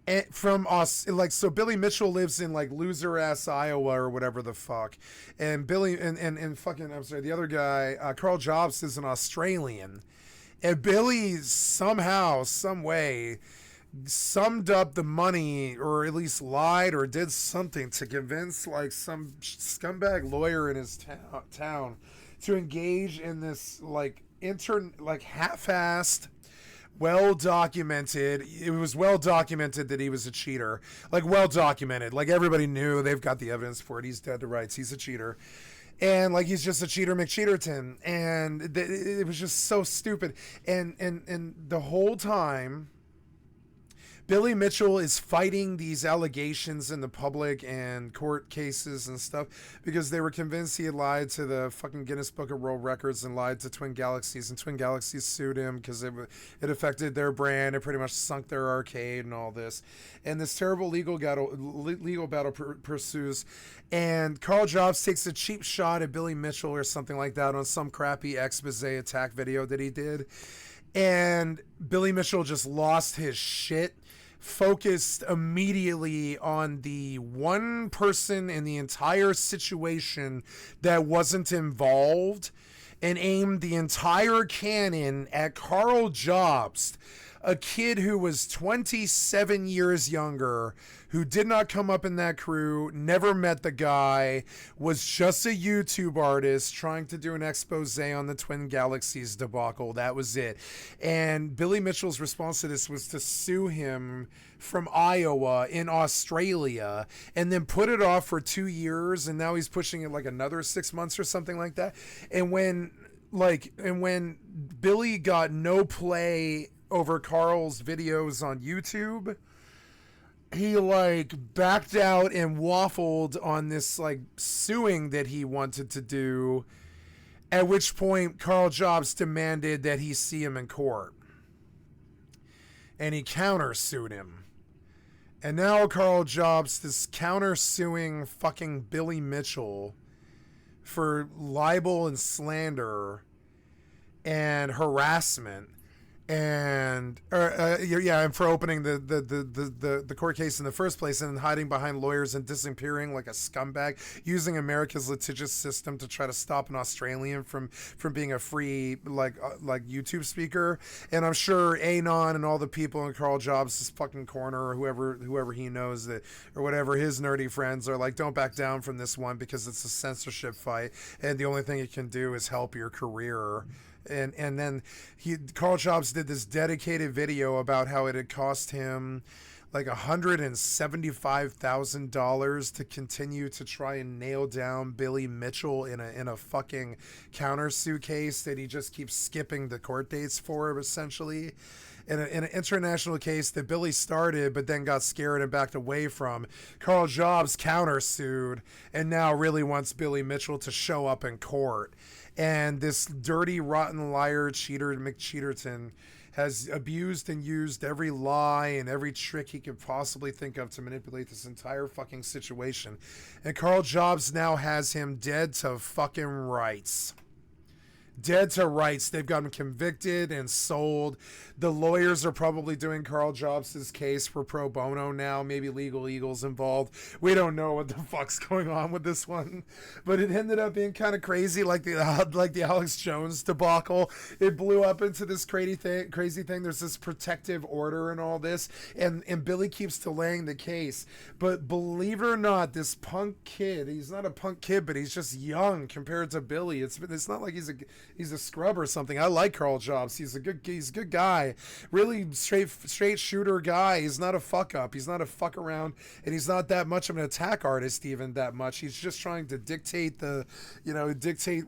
And from us, so Billy Mitchell lives in like loser ass Iowa or whatever the fuck, and Billy and fucking, I'm sorry, the other guy, Carl Jobs, is an Australian, and Billy somehow, some way, summed up the money, or at least lied or did something to convince like some scumbag lawyer in his town to engage in this half-assed, well-documented. It was well-documented that he was a cheater. Like, well-documented. Like, everybody knew. They've got the evidence for it. He's dead to rights. He's a cheater. And, like, he's just a cheater McCheaterton. And it was just so stupid. And the whole time, Billy Mitchell is fighting these allegations in the public and court cases and stuff because they were convinced he had lied to the fucking Guinness Book of World Records and lied to Twin Galaxies, and Twin Galaxies sued him because it affected their brand. It pretty much sunk their arcade and all this. And this terrible legal battle pursues, and Carl Jobs takes a cheap shot at Billy Mitchell or something like that on some crappy expose attack video that he did. And Billy Mitchell just lost his shit, focused immediately on the one person in the entire situation that wasn't involved, and aimed the entire cannon at Carl Jobs, a kid who was 27 years younger, who did not come up in that crew, never met the guy, was just a YouTube artist trying to do an expose on the Twin Galaxies debacle. That was it. And Billy Mitchell's response to this was to sue him from Iowa in Australia, and then put it off for 2 years, and now he's pushing it like another 6 months or something like that. And when Billy got no play over Carl's videos on YouTube, he like backed out and waffled on this like suing that he wanted to do, at which point Carl Jobs demanded that he see him in court, and he countersued him. And now Carl Jobs is countersuing fucking Billy Mitchell for libel and slander and harassment, and and for opening the court case in the first place, and hiding behind lawyers and disappearing like a scumbag, using America's litigious system to try to stop an Australian from being a free like YouTube speaker. And I'm sure Anon and all the people in Carl Jobs' fucking corner, or whoever he knows that, or whatever his nerdy friends are like, don't back down from this one because it's a censorship fight, and the only thing it can do is help your career. And then Carl Jobs did this dedicated video about how it had cost him like $175,000 to continue to try and nail down Billy Mitchell in a fucking countersuit case that he just keeps skipping the court dates for, essentially. In an international case that Billy started but then got scared and backed away from. Carl Jobs countersued and now really wants Billy Mitchell to show up in court. And this dirty, rotten liar, cheater, McCheaterton, has abused and used every lie and every trick he could possibly think of to manipulate this entire fucking situation. And Carl Jobs now has him dead to fucking rights. Dead to rights. They've got him convicted and sold. The lawyers are probably doing Carl Jobs' case for pro bono now. Maybe legal eagles involved. We don't know what the fuck's going on with this one, but it ended up being kind of crazy, like the Alex Jones debacle. It blew up into this crazy thing. There's this protective order and all this, and Billy keeps delaying the case. But believe it or not, this punk kid, he's not a punk kid, but he's just young compared to Billy. It's not like he's a scrub or something. I like Carl Jobs. He's a good guy. Really straight shooter guy. He's not a fuck up. He's not a fuck around, and he's not that much of an attack artist even that much. He's just trying to dictate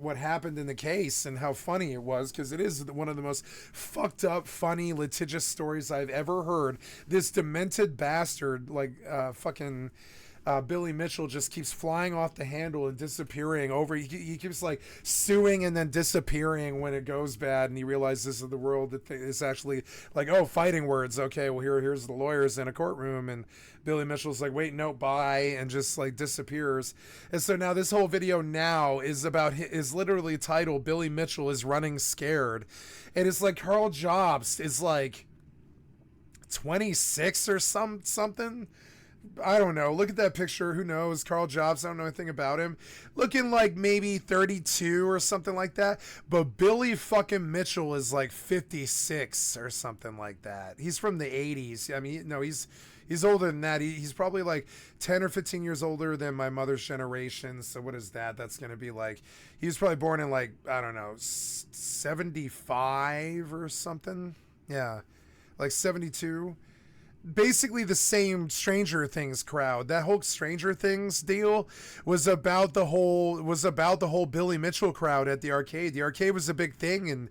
what happened in the case and how funny it was, because it is one of the most fucked up, funny, litigious stories I've ever heard. This demented bastard, fucking Billy Mitchell, just keeps flying off the handle and disappearing over. He keeps like suing and then disappearing when it goes bad, and he realizes that the world is actually like, oh, fighting words. Okay, well here's the lawyers in a courtroom, and Billy Mitchell's like, wait, no, bye, and just like disappears. And so now this whole video now is literally titled "Billy Mitchell is Running Scared," and it's like Carl Jobs is like 26 or something. I don't know. Look at that picture. Who knows? Carl Jobs, I don't know anything about him. Looking like maybe 32 or something like that. But Billy fucking Mitchell is like 56 or something like that. He's from the 80s. I mean, no, he's older than that. He's probably like 10 or 15 years older than my mother's generation. So what is that? That's going to be like, he was probably born in like, I don't know, 75 or something. Yeah, like 72. Basically the same Stranger Things crowd. That whole Stranger Things deal was about the whole Billy Mitchell crowd at the arcade. The arcade was a big thing in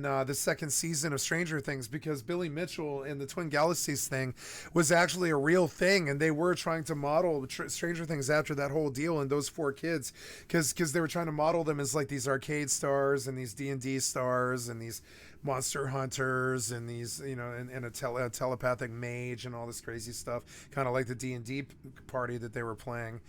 the second season of Stranger Things, because Billy Mitchell and the Twin Galaxies thing was actually a real thing, and they were trying to model Stranger Things after that whole deal and those four kids, because they were trying to model them as like these arcade stars and these D&D stars and these monster hunters and these, and a telepathic mage and all this crazy stuff, kind of like the D&D party that they were playing.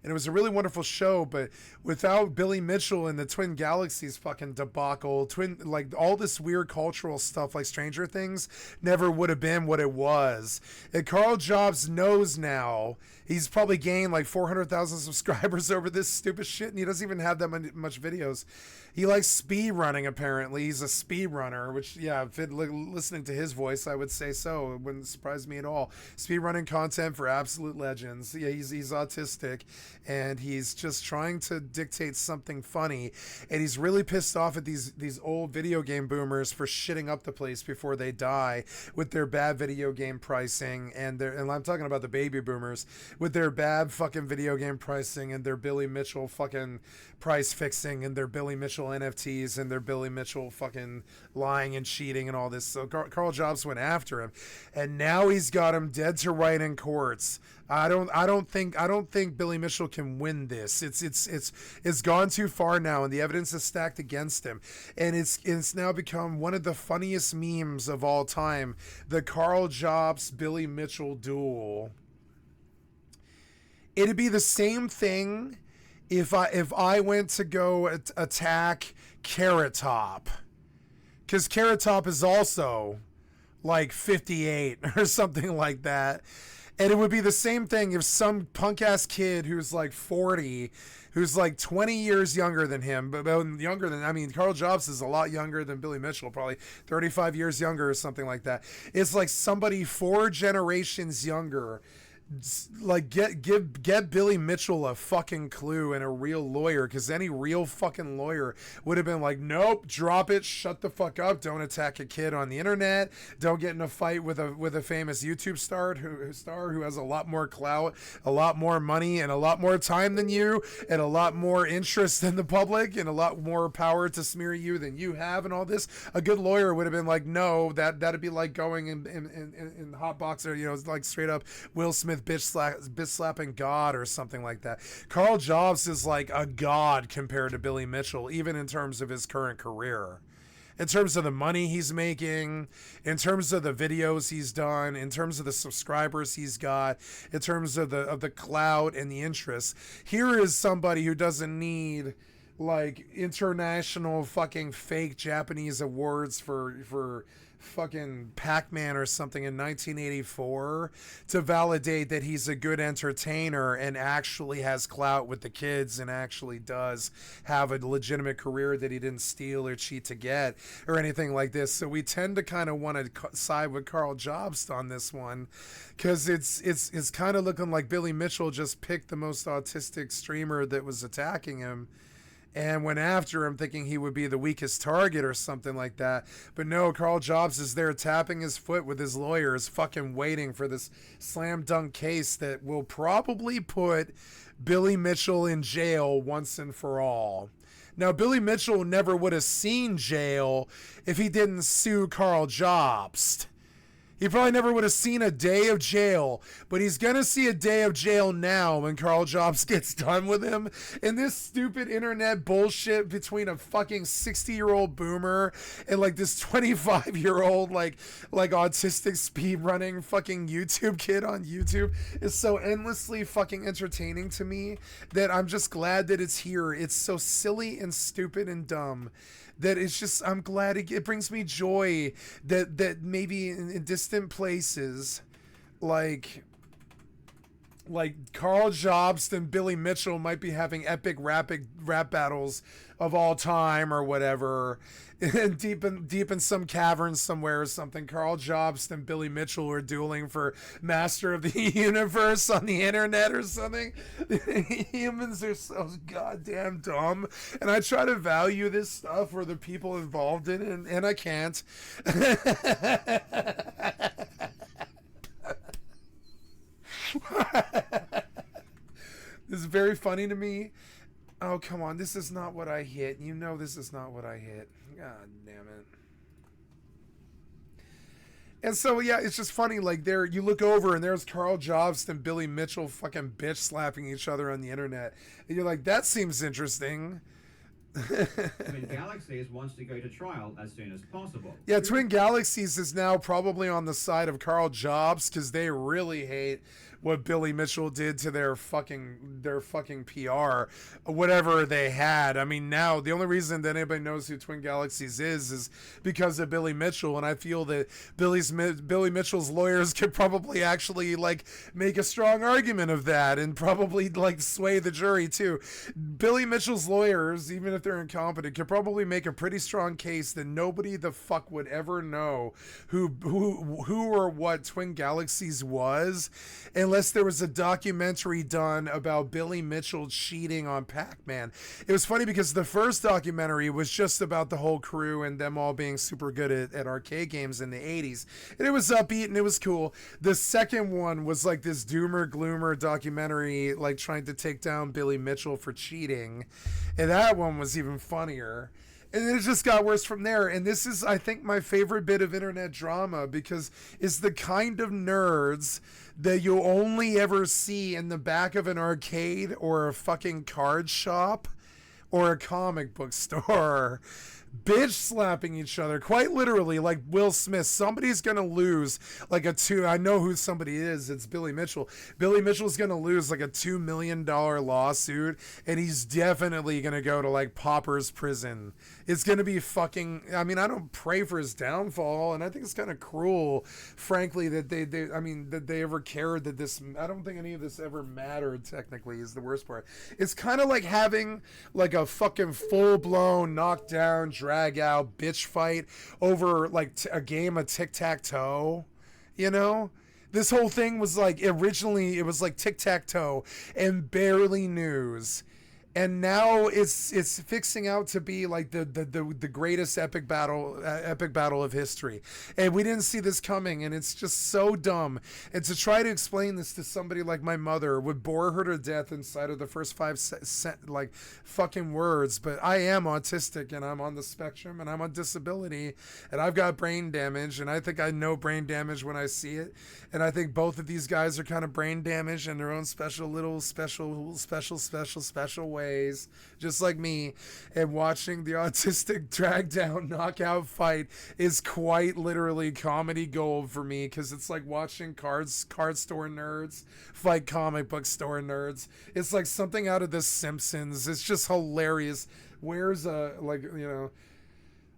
And it was a really wonderful show, but without Billy Mitchell and the Twin Galaxies fucking debacle, like all this weird cultural stuff like Stranger Things never would have been what it was. And Carl Jobs knows now. He's probably gained like 400,000 subscribers over this stupid shit, and he doesn't even have that much videos. He likes speed running, apparently. He's a speed runner, which, yeah, listening to his voice, I would say so. It wouldn't surprise me at all. Speed running content for absolute legends. Yeah, he's autistic, and he's just trying to dictate something funny, and he's really pissed off at these old video game boomers for shitting up the place before they die with their bad video game pricing, and I'm talking about the baby boomers, with their bad fucking video game pricing and their Billy Mitchell fucking price fixing and their Billy Mitchell NFTs and their Billy Mitchell fucking lying and cheating and all this. So Carl Jobs went after him, and now he's got him dead to right in courts. I don't think Billy Mitchell can win this. It's gone too far now, and the evidence is stacked against him, and it's now become one of the funniest memes of all time, the Carl Jobs Billy Mitchell duel. It'd be the same thing if I went to go attack Carrot Top, because Carrot Top is also like 58 or something like that. And it would be the same thing if some punk ass kid who's like 40, who's like 20 years younger than him, but younger than, I mean, Carl Jobs is a lot younger than Billy Mitchell, probably 35 years younger or something like that. It's like somebody 4 generations younger, like get Billy Mitchell a fucking clue and a real lawyer, because any real fucking lawyer would have been like, nope, drop it, shut the fuck up, don't attack a kid on the internet, don't get in a fight with a famous YouTube star who has a lot more clout, a lot more money, and a lot more time than you, and a lot more interest in the public, and a lot more power to smear you than you have, and all this. A good lawyer would have been like, no, that'd be like going in hot boxer, you know, like straight up Will Smith bitch slapping God or something like that. Carl Jobs is like a god compared to Billy Mitchell, even in terms of his current career, in terms of the money he's making, in terms of the videos he's done, in terms of the subscribers he's got, in terms of the clout and the interest. Here is somebody who doesn't need like international fucking fake Japanese awards for fucking Pac-Man or something in 1984 to validate that he's a good entertainer and actually has clout with the kids and actually does have a legitimate career that he didn't steal or cheat to get or anything like this. So we tend to kind of want to side with Carl Jobs on this one, because it's kind of looking like Billy Mitchell just picked the most autistic streamer that was attacking him and went after him thinking he would be the weakest target or something like that. But no, Carl Jobs is there tapping his foot with his lawyers, fucking waiting for this slam dunk case that will probably put Billy Mitchell in jail once and for all. Now, Billy Mitchell never would have seen jail if he didn't sue Carl Jobs. He probably never would have seen a day of jail, but he's going to see a day of jail now when Carl Jobs gets done with him. And this stupid internet bullshit between a fucking 60-year-old boomer and like this 25-year-old like autistic speedrunning fucking YouTube kid on YouTube is so endlessly fucking entertaining to me that I'm just glad that it's here. It's so silly and stupid and dumb that it's just, I'm glad it brings me joy that maybe in distant places like Carl Jobs and Billy Mitchell might be having epic rap battles of all time or whatever, and deep in some cavern somewhere or something. Carl Jobs and Billy Mitchell are dueling for Master of the Universe on the internet or something. Humans are so goddamn dumb, and I try to value this stuff for the people involved in it, and I can't. This is very funny to me. Oh, come on. This is not what I hit. You know this is not what I hit. God damn it. And so, yeah, it's just funny. Like, there, you look over and there's Carl Jobs and Billy Mitchell fucking bitch slapping each other on the internet. And you're like, that seems interesting. Twin Galaxies wants to go to trial as soon as possible. Yeah, Twin Galaxies is now probably on the side of Carl Jobs because they really hate what Billy Mitchell did to their fucking PR, whatever they had. I mean, now the only reason that anybody knows who Twin Galaxies is because of Billy Mitchell, and I feel that Billy Mitchell's lawyers could probably actually like make a strong argument of that, and probably like sway the jury too. Billy Mitchell's lawyers, even if they're incompetent, could probably make a pretty strong case that nobody the fuck would ever know who or what Twin Galaxies was, unless there was a documentary done about Billy Mitchell cheating on Pac-Man. It was funny because the first documentary was just about the whole crew and them all being super good at arcade games in the 80s, and it was upbeat and it was cool. The second one was like this doomer gloomer documentary, like trying to take down Billy Mitchell for cheating, and that one was even funnier. And then it just got worse from there. And this is, I think, my favorite bit of internet drama, because it's the kind of nerds that you'll only ever see in the back of an arcade or a fucking card shop or a comic book store, bitch slapping each other, quite literally, like Will Smith. Somebody's gonna lose like I know who somebody is. It's Billy Mitchell. Billy Mitchell's gonna lose like a $2 million lawsuit, and he's definitely gonna go to like pauper's prison. It's gonna be fucking, I mean, I don't pray for his downfall, and I think it's kind of cruel, frankly, that that they ever cared that this, I don't think any of this ever mattered, technically, is the worst part. It's kind of like having like a fucking full-blown knockdown, drag out bitch fight over like a game of tic-tac-toe, you know? This whole thing was like, originally it was like tic-tac-toe and barely news, and now it's fixing out to be like the greatest epic battle of history, and we didn't see this coming, and it's just so dumb. And to try to explain this to somebody like my mother would bore her to death inside of the first five like fucking words. But I am autistic, and I'm on the spectrum, and I'm on disability, and I've got brain damage, and I think I know brain damage when I see it. And I think both of these guys are kind of brain damaged in their own special ways, just like me. And watching the autistic drag down knockout fight is quite literally comedy gold for me, because it's like watching card store nerds fight comic book store nerds. It's like something out of The Simpsons. It's just hilarious. Where's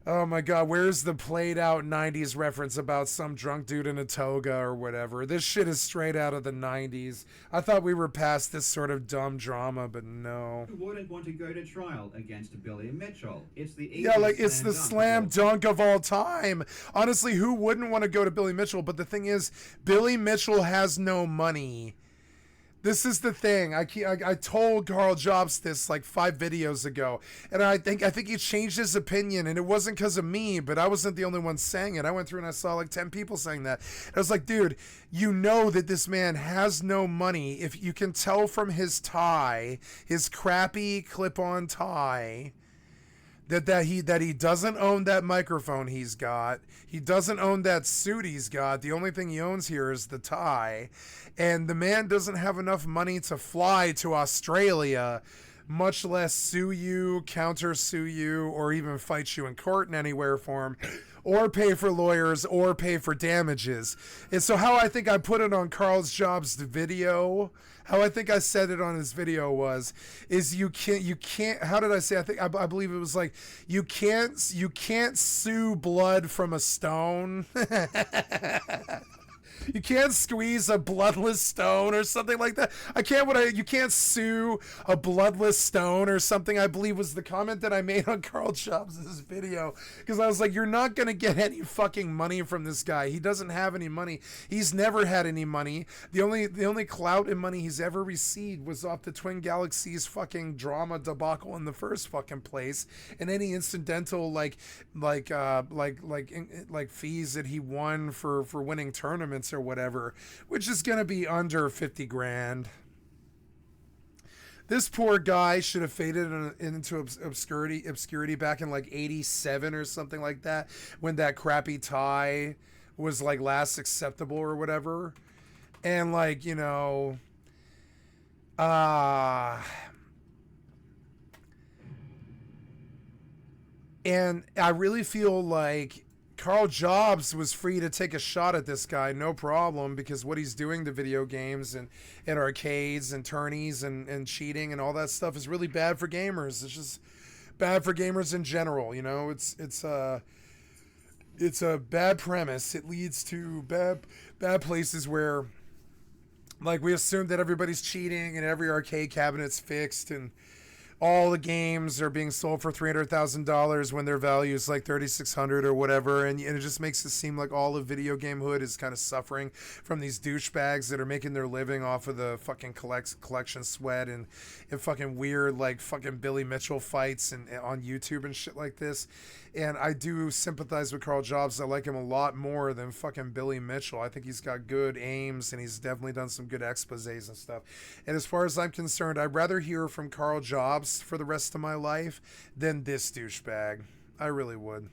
oh my god, where's the played out 90s reference about some drunk dude in a toga or whatever? This shit is straight out of the 90s. I thought we were past this sort of dumb drama, but no. Who wouldn't want to go to trial against Billy Mitchell? It's the it's the slam dunk of all time. Honestly, who wouldn't want to go to Billy Mitchell? But the thing is, Billy Mitchell has no money. This is the thing. I told Carl Jobs this like 5 videos ago, and I think he changed his opinion, and it wasn't because of me, but I wasn't the only one saying it. I went through and I saw like 10 people saying that. And I was like, dude, you know that this man has no money. If you can tell from his tie, his crappy clip-on tie, that he doesn't own that microphone he's got. He doesn't own that suit he's got. The only thing he owns here is the tie. And the man doesn't have enough money to fly to Australia, much less sue you, counter-sue you, or even fight you in court in anywhere form, or pay for lawyers, or pay for damages. And so how I think I put it on Carl's Jobs' video, how I think I said it on his video is you can't, how did I say? I believe it was like, you can't sue blood from a stone. You can't squeeze a bloodless stone or something like that. You can't sue a bloodless stone or something, I believe was the comment that I made on Carl Jobs' video. Because I was like, you're not going to get any fucking money from this guy. He doesn't have any money. He's never had any money. The only clout and money he's ever received was off the Twin Galaxies fucking drama debacle in the first fucking place. And any incidental like fees that he won for winning tournaments or whatever, which is going to be under 50 grand. This poor guy should have faded into obscurity back in like 87 or something like that, when that crappy tie was like last acceptable or whatever. And like, you know, and I really feel like Carl Jobs was free to take a shot at this guy, no problem, because what he's doing to video games and arcades and tourneys and cheating and all that stuff is really bad for gamers. It's just bad for gamers in general. You know, it's a bad premise. It leads to bad places where, like, we assume that everybody's cheating and every arcade cabinet's fixed and all the games are being sold for $300,000 when their value is like $3,600 or whatever, and it just makes it seem like all of video game hood is kind of suffering from these douchebags that are making their living off of the fucking collection sweat and fucking weird like fucking Billy Mitchell fights and on YouTube and shit like this. And I do sympathize with Carl Jobs. I like him a lot more than fucking Billy Mitchell. I think he's got good aims and he's definitely done some good exposés and stuff. And as far as I'm concerned, I'd rather hear from Carl Jobs for the rest of my life than this douchebag. I really would.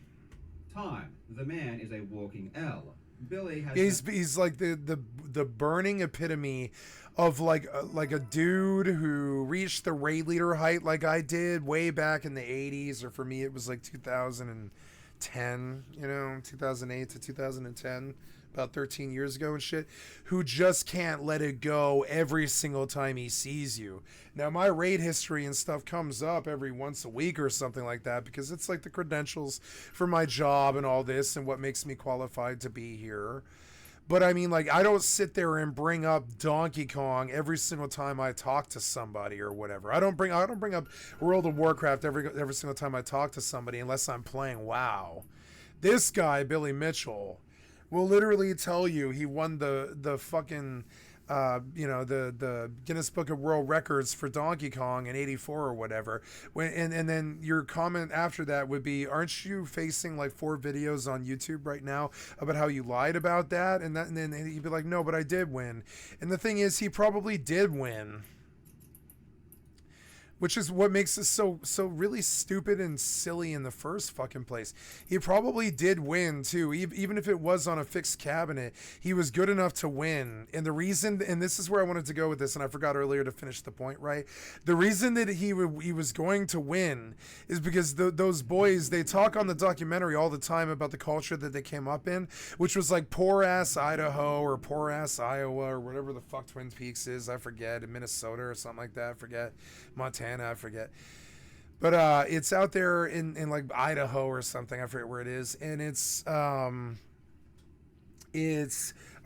Time. The man is a walking L. Billy has... He's like the burning epitome of like a dude who reached the raid leader height like I did way back in the 80s, or for me it was like 2010, you know, 2008 to 2010, about 13 years ago and shit, who just can't let it go every single time he sees you. Now, my raid history and stuff comes up every once a week or something like that because it's like the credentials for my job and all this and what makes me qualified to be here. But I mean, like, I don't sit there and bring up Donkey Kong every single time I talk to somebody or whatever. I don't bring up World of Warcraft every single time I talk to somebody unless I'm playing WoW. This guy, Billy Mitchell, will literally tell you he won the fucking the Guinness Book of World Records for Donkey Kong in '84 or whatever. And then your comment after that would be, aren't you facing like 4 videos on YouTube right now about how you lied about that? And then he'd be like, no, but I did win. And the thing is, he probably did win, which is what makes this so really stupid and silly in the first fucking place. He probably did win too, even if it was on a fixed cabinet. He was good enough to win. And the reason, and this is where I wanted to go with this, and I forgot earlier to finish the point, right? The reason that he was going to win is because those boys, they talk on the documentary all the time about the culture that they came up in, which was like poor ass Idaho or poor ass Iowa or whatever the fuck Twin Peaks is, I forget, in Minnesota or something like that, I forget, Montana, I forget, but it's out there in like Idaho or something, I forget where it is, and it's a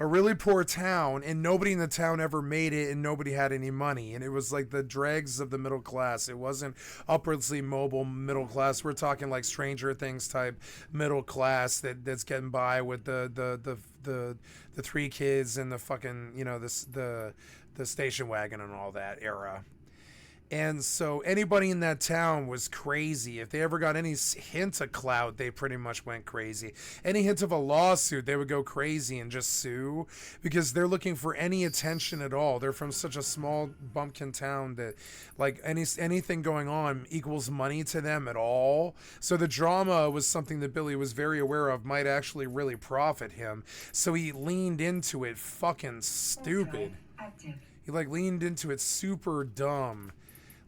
really poor town, and nobody in the town ever made it, and nobody had any money, and it was like the dregs of the middle class. It wasn't upwardly mobile middle class. We're talking like Stranger Things type middle class that's getting by with the 3 kids and the fucking, you know, the station wagon and all that era. And so anybody in that town was crazy. If they ever got any hint of clout, they pretty much went crazy. Any hint of a lawsuit, they would go crazy and just sue because they're looking for any attention at all. They're from such a small bumpkin town that like anything going on equals money to them at all. So the drama was something that Billy was very aware of might actually really profit him. So he leaned into it fucking stupid. He like leaned into it super dumb.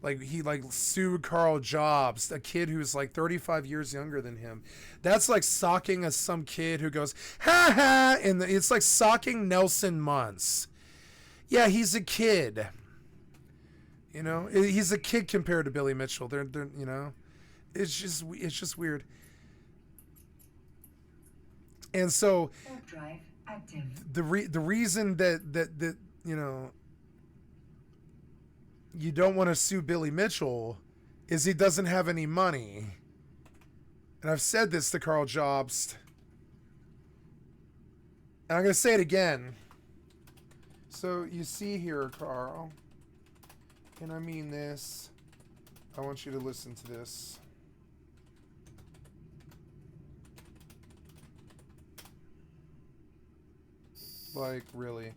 Like, he, like, sued Carl Jobs, a kid who's, like, 35 years younger than him. That's like socking some kid who goes, ha ha, and it's like socking Nelson Muntz. Yeah, he's a kid. You know? He's a kid compared to Billy Mitchell. They're you know? It's just weird. And so, the reason that you know, you don't want to sue Billy Mitchell is he doesn't have any money. And I've said this to Carl Jobst. And I'm going to say it again. So you see here, Carl, and I mean this, I want you to listen to this. Like, really.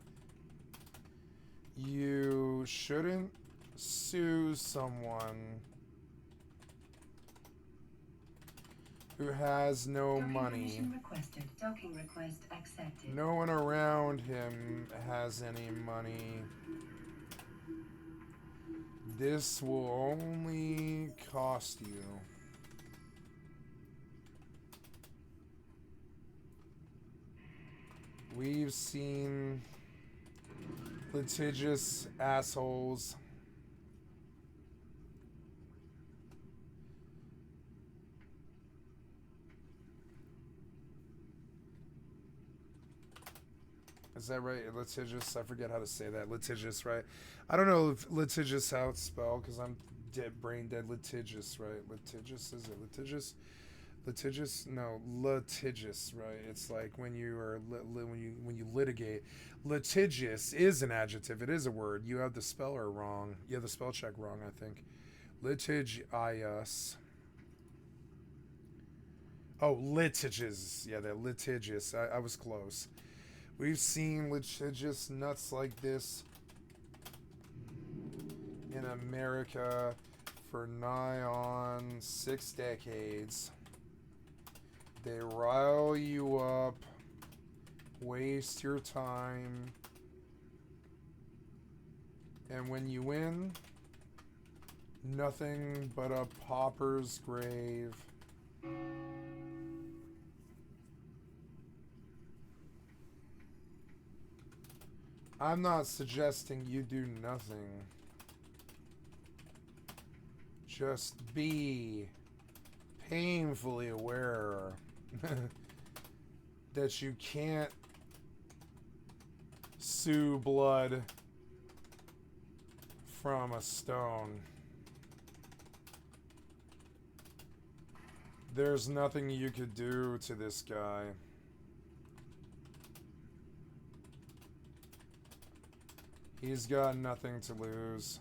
You shouldn't sue someone who has no money. Docking request accepted. No one around him has any money. This will only cost you. We've seen litigious assholes. Is that right? Litigious? I forget how to say that. Litigious, right? I don't know if litigious how it's spelled because I'm dead, brain dead. Litigious, right? Litigious, is it litigious? Litigious? No, litigious, right? It's like when you are when you litigate. Litigious is an adjective. It is a word. You have the speller wrong. You have the spell check wrong, I think. Litigious. Oh, litigious. Yeah, they're litigious. I was close. We've seen litigious nuts like this in America for nigh on 6 decades. They rile you up, waste your time, and when you win, nothing but a pauper's grave. I'm not suggesting you do nothing. Just be painfully aware that you can't sue blood from a stone. There's nothing you could do to this guy. He's got nothing to lose.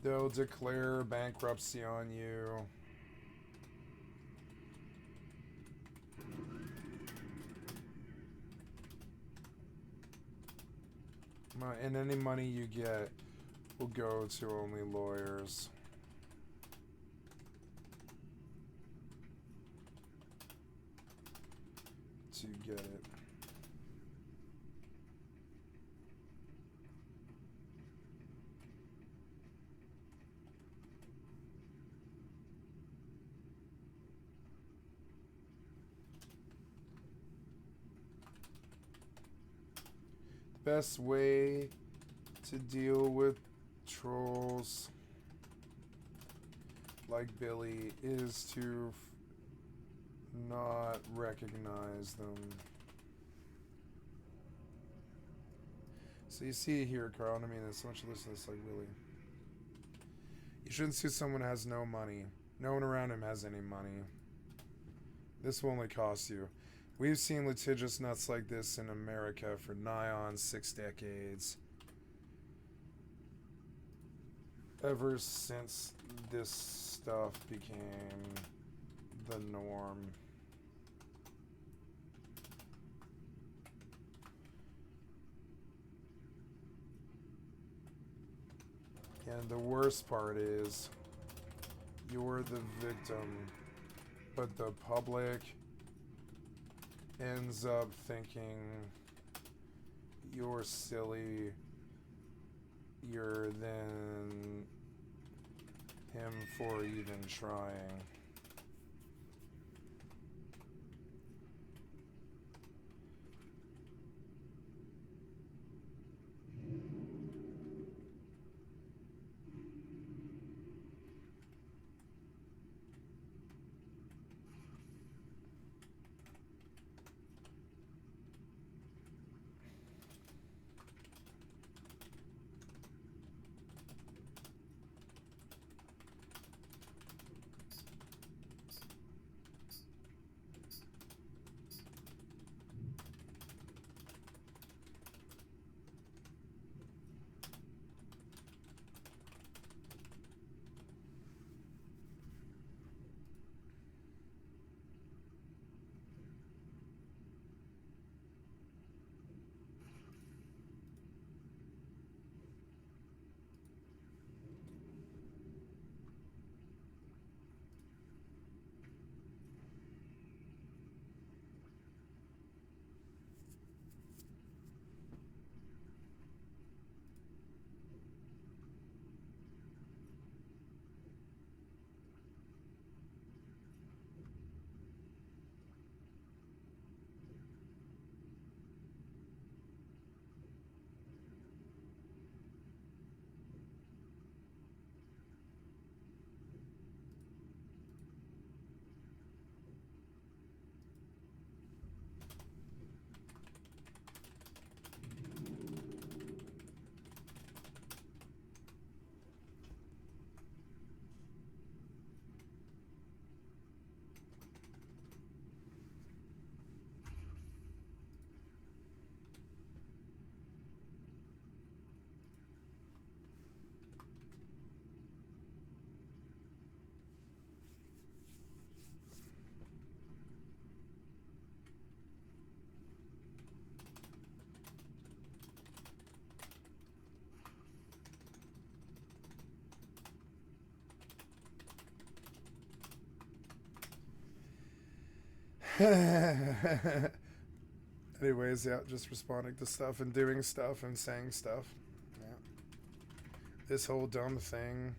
They'll declare bankruptcy on you. And any money you get will go to only lawyers. To get it. Best way to deal with trolls like Billy is to not recognize them. So you see here, Carl, I mean, so much of this is like, really. You shouldn't sue someone who has no money. No one around him has any money. This will only cost you. We've seen litigious nuts like this in America for nigh on 6 decades. Ever since this stuff became the norm. And the worst part is, you're the victim, but the public ends up thinking you're silly, you're than him for even trying. Anyways, yeah, just responding to stuff and doing stuff and saying stuff. Yeah. This whole dumb thing.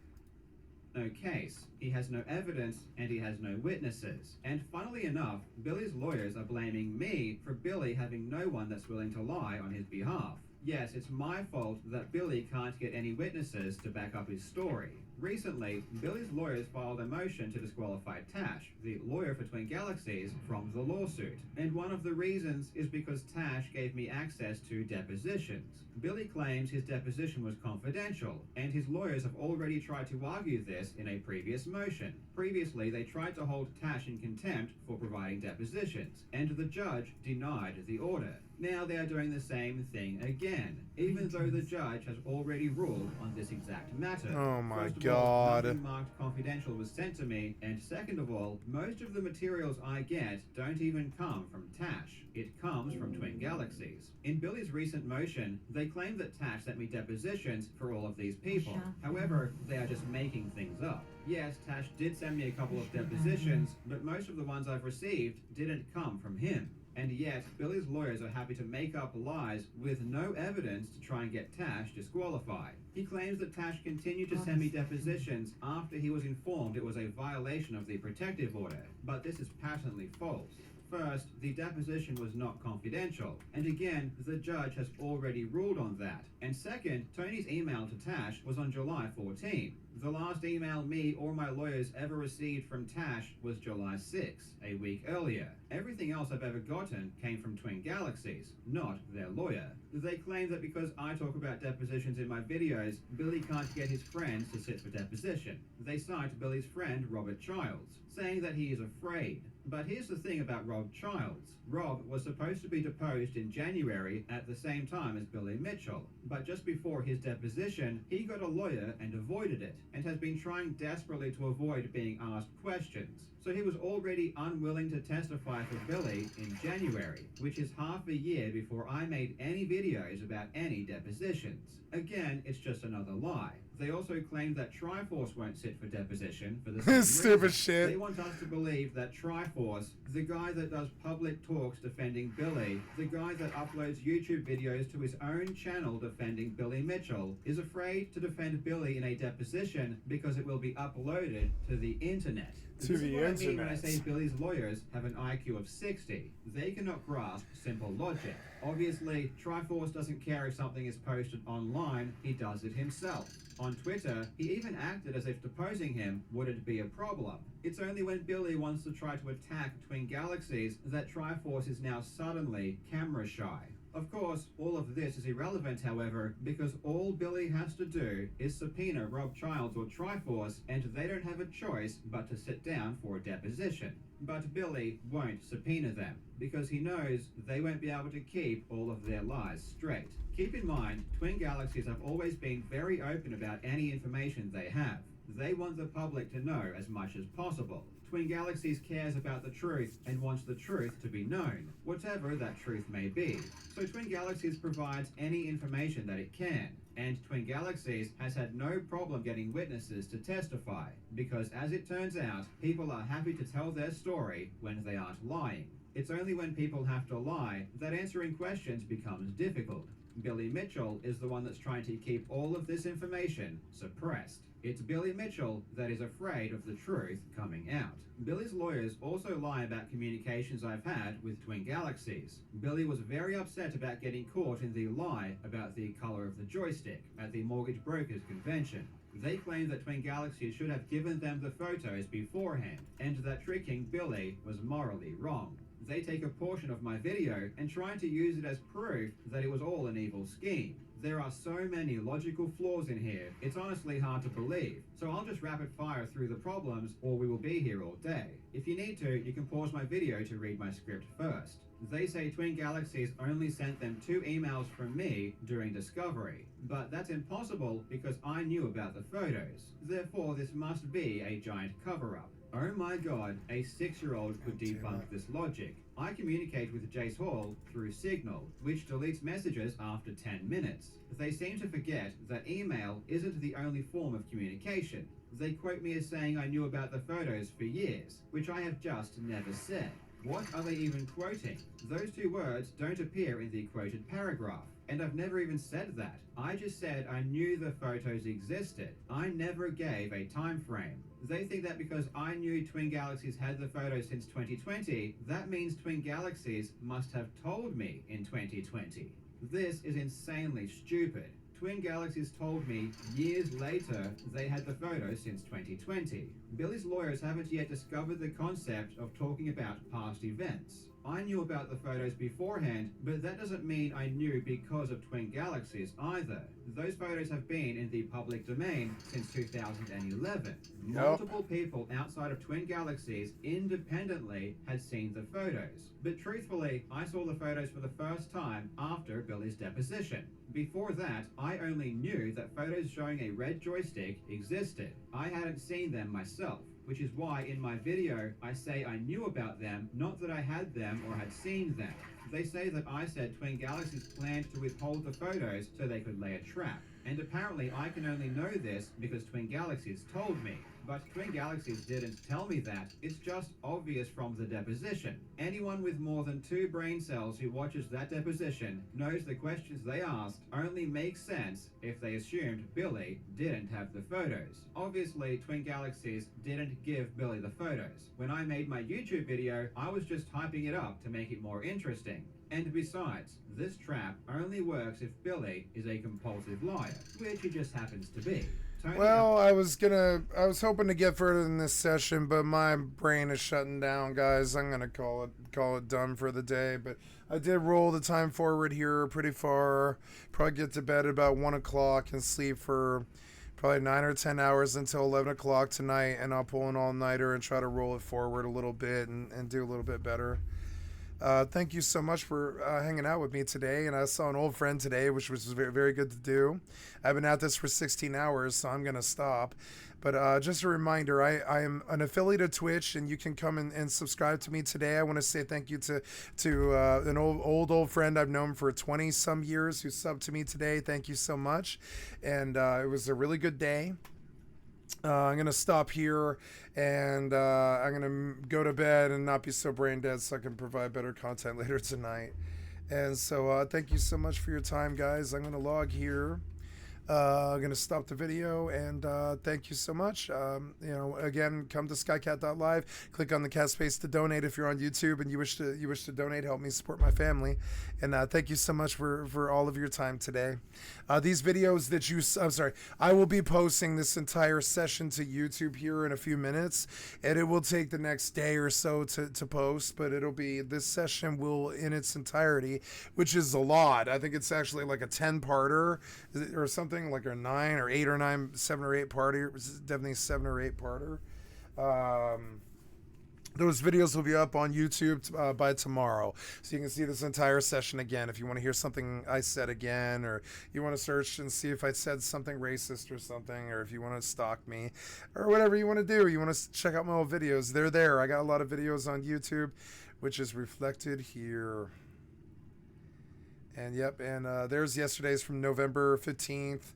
No case, he has no evidence, and he has no witnesses. And funnily enough, Billy's lawyers are blaming me for Billy having no one that's willing to lie on his behalf. Yes, it's my fault that Billy can't get any witnesses to back up his story. Recently, Billy's lawyers filed a motion to disqualify Tash, the lawyer for Twin Galaxies, from the lawsuit. And one of the reasons is because Tash gave me access to depositions. Billy claims his deposition was confidential, and his lawyers have already tried to argue this in a previous motion. Previously, they tried to hold Tash in contempt for providing depositions, and the judge denied the order. Now they are doing the same thing again, even though the judge has already ruled on this exact matter. Oh my First of God. all, nothing marked confidential was sent to me, and second of all, most of the materials I get don't even come from Tash. It comes from Twin Galaxies. In Billy's recent motion, they claim that Tash sent me depositions for all of these people. However, they are just making things up. Yes, Tash did send me a couple of depositions, but most of the ones I've received didn't come from him. And yet, Billy's lawyers are happy to make up lies with no evidence to try and get Tash disqualified. He claims that Tash continued to send me depositions after he was informed it was a violation of the protective order, but this is patently false. First, the deposition was not confidential, and again, the judge has already ruled on that. And second, Tony's email to Tash was on July 14. The last email me or my lawyers ever received from Tash was July 6, a week earlier. Everything else I've ever gotten came from Twin Galaxies, not their lawyer. They claim that because I talk about depositions in my videos, Billy can't get his friends to sit for deposition. They cite Billy's friend Robert Childs, saying that he is afraid. But here's the thing about Rob Childs. Rob was supposed to be deposed in January at the same time as Billy Mitchell, but just before his deposition, he got a lawyer and avoided it, and has been trying desperately to avoid being asked questions. So he was already unwilling to testify for Billy in January, which is half a year before I made any videos about any depositions. Again, it's just another lie. They also claim that Triforce won't sit for deposition for the same Stupid reason. shit. They want us to believe that Triforce, the guy that does public talks defending Billy, the guy that uploads YouTube videos to his own channel defending Billy Mitchell, is afraid to defend Billy in a deposition because it will be uploaded to the internet. To the This is what I mean when I internet. say Billy's lawyers have an IQ of 60. They cannot grasp simple logic. Obviously, Triforce doesn't care if something is posted online, he does it himself. On Twitter, he even acted as if deposing him wouldn't be a problem. It's only when Billy wants to try to attack Twin Galaxies that Triforce is now suddenly camera shy. Of course, all of this is irrelevant, however, because all Billy has to do is subpoena Rob Childs or Triforce, and they don't have a choice but to sit down for a deposition. But Billy won't subpoena them, because he knows they won't be able to keep all of their lies straight. Keep in mind, Twin Galaxies have always been very open about any information they have. They want the public to know as much as possible. Twin Galaxies cares about the truth and wants the truth to be known, whatever that truth may be. So Twin Galaxies provides any information that it can. And Twin Galaxies has had no problem getting witnesses to testify, because as it turns out, people are happy to tell their story when they aren't lying. It's only when people have to lie that answering questions becomes difficult. Billy Mitchell is the one that's trying to keep all of this information suppressed. It's Billy Mitchell that is afraid of the truth coming out. Billy's lawyers also lie about communications I've had with Twin Galaxies. Billy was very upset about getting caught in the lie about the color of the joystick at the Mortgage Brokers Convention. They claim that Twin Galaxies should have given them the photos beforehand, and that tricking Billy was morally wrong. They take a portion of my video and try to use it as proof that it was all an evil scheme. There are so many logical flaws in here, it's honestly hard to believe. So I'll just rapid fire through the problems, or we will be here all day. If you need to, you can pause my video to read my script first. They say Twin Galaxies only sent them 2 emails from me during discovery. But that's impossible because I knew about the photos. Therefore, this must be a giant cover-up. Oh my god, a 6-year-old could debunk this logic. I communicate with Jace Hall through Signal, which deletes messages after 10 minutes. They seem to forget that email isn't the only form of communication. They quote me as saying I knew about the photos for years, which I have just never said. What are they even quoting? Those two words don't appear in the quoted paragraph. And I've never even said that. I just said I knew the photos existed. I never gave a time frame. They think that because I knew Twin Galaxies had the photos since 2020, that means Twin Galaxies must have told me in 2020. This is insanely stupid. Twin Galaxies told me years later they had the photos since 2020. Billy's lawyers haven't yet discovered the concept of talking about past events. I knew about the photos beforehand, but that doesn't mean I knew because of Twin Galaxies either. Those photos have been in the public domain since 2011. Multiple people outside of Twin Galaxies independently had seen the photos. But truthfully, I saw the photos for the first time after Billy's deposition. Before that, I only knew that photos showing a red joystick existed. I hadn't seen them myself, which is why in my video I say I knew about them, not that I had them or had seen them. They say that I said Twin Galaxies planned to withhold the photos so they could lay a trap. And apparently I can only know this because Twin Galaxies told me. But Twin Galaxies didn't tell me that. It's just obvious from the deposition. Anyone with more than 2 brain cells who watches that deposition knows the questions they asked only make sense if they assumed Billy didn't have the photos. Obviously, Twin Galaxies didn't give Billy the photos. When I made my YouTube video, I was just hyping it up to make it more interesting. And besides, this trap only works if Billy is a compulsive liar, which he just happens to be. Well, I was hoping to get further in this session, but my brain is shutting down, guys. I'm gonna call it done for the day. But I did roll the time forward here pretty far. Probably get to bed at about 1 o'clock and sleep for probably 9 or 10 hours until 11 o'clock tonight, and I'll pull an all-nighter and try to roll it forward a little bit and do a little bit better. Thank you so much for hanging out with me today. And I saw an old friend today, which was very, very good to do. I've been at this for 16 hours, so I'm going to stop. But just a reminder, I am an affiliate of Twitch, and you can come and subscribe to me today. I want to say thank you to an old friend I've known for 20-some years who subbed to me today. Thank you so much. And it was a really good day. I'm going to stop here, and I'm going to go to bed and not be so brain dead so I can provide better content later tonight. And so thank you so much for your time, guys. I'm going to log here. I'm going to stop the video, and thank you so much. Again, come to skycat.live. Click on the cat space to donate if you're on YouTube and you wish to donate, help me support my family. And thank you so much for all of your time today. These videos that I will be posting this entire session to YouTube here in a few minutes, and it will take the next day or so to post, but this session will in its entirety, which is a lot. I think it's actually like a 10-parter or something, like a 9 or 8 or 9, 7 or 8 parter. Definitely 7 or 8 parter. Those videos will be up on YouTube by tomorrow, so you can see this entire session again if you want to hear something I said again, or you want to search and see if I said something racist or something, or if you want to stalk me, or whatever you want to do. You want to check out my old videos, they're there. I got a lot of videos on YouTube, which is reflected here. And yep, and there's yesterday's from November 15th,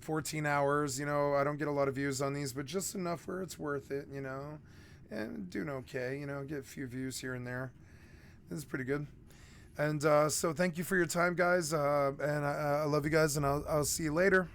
14 hours. I don't get a lot of views on these, but just enough where it's worth it, and doing okay, get a few views here and there. This is pretty good. And so thank you for your time, guys, and I love you guys, and I'll see you later.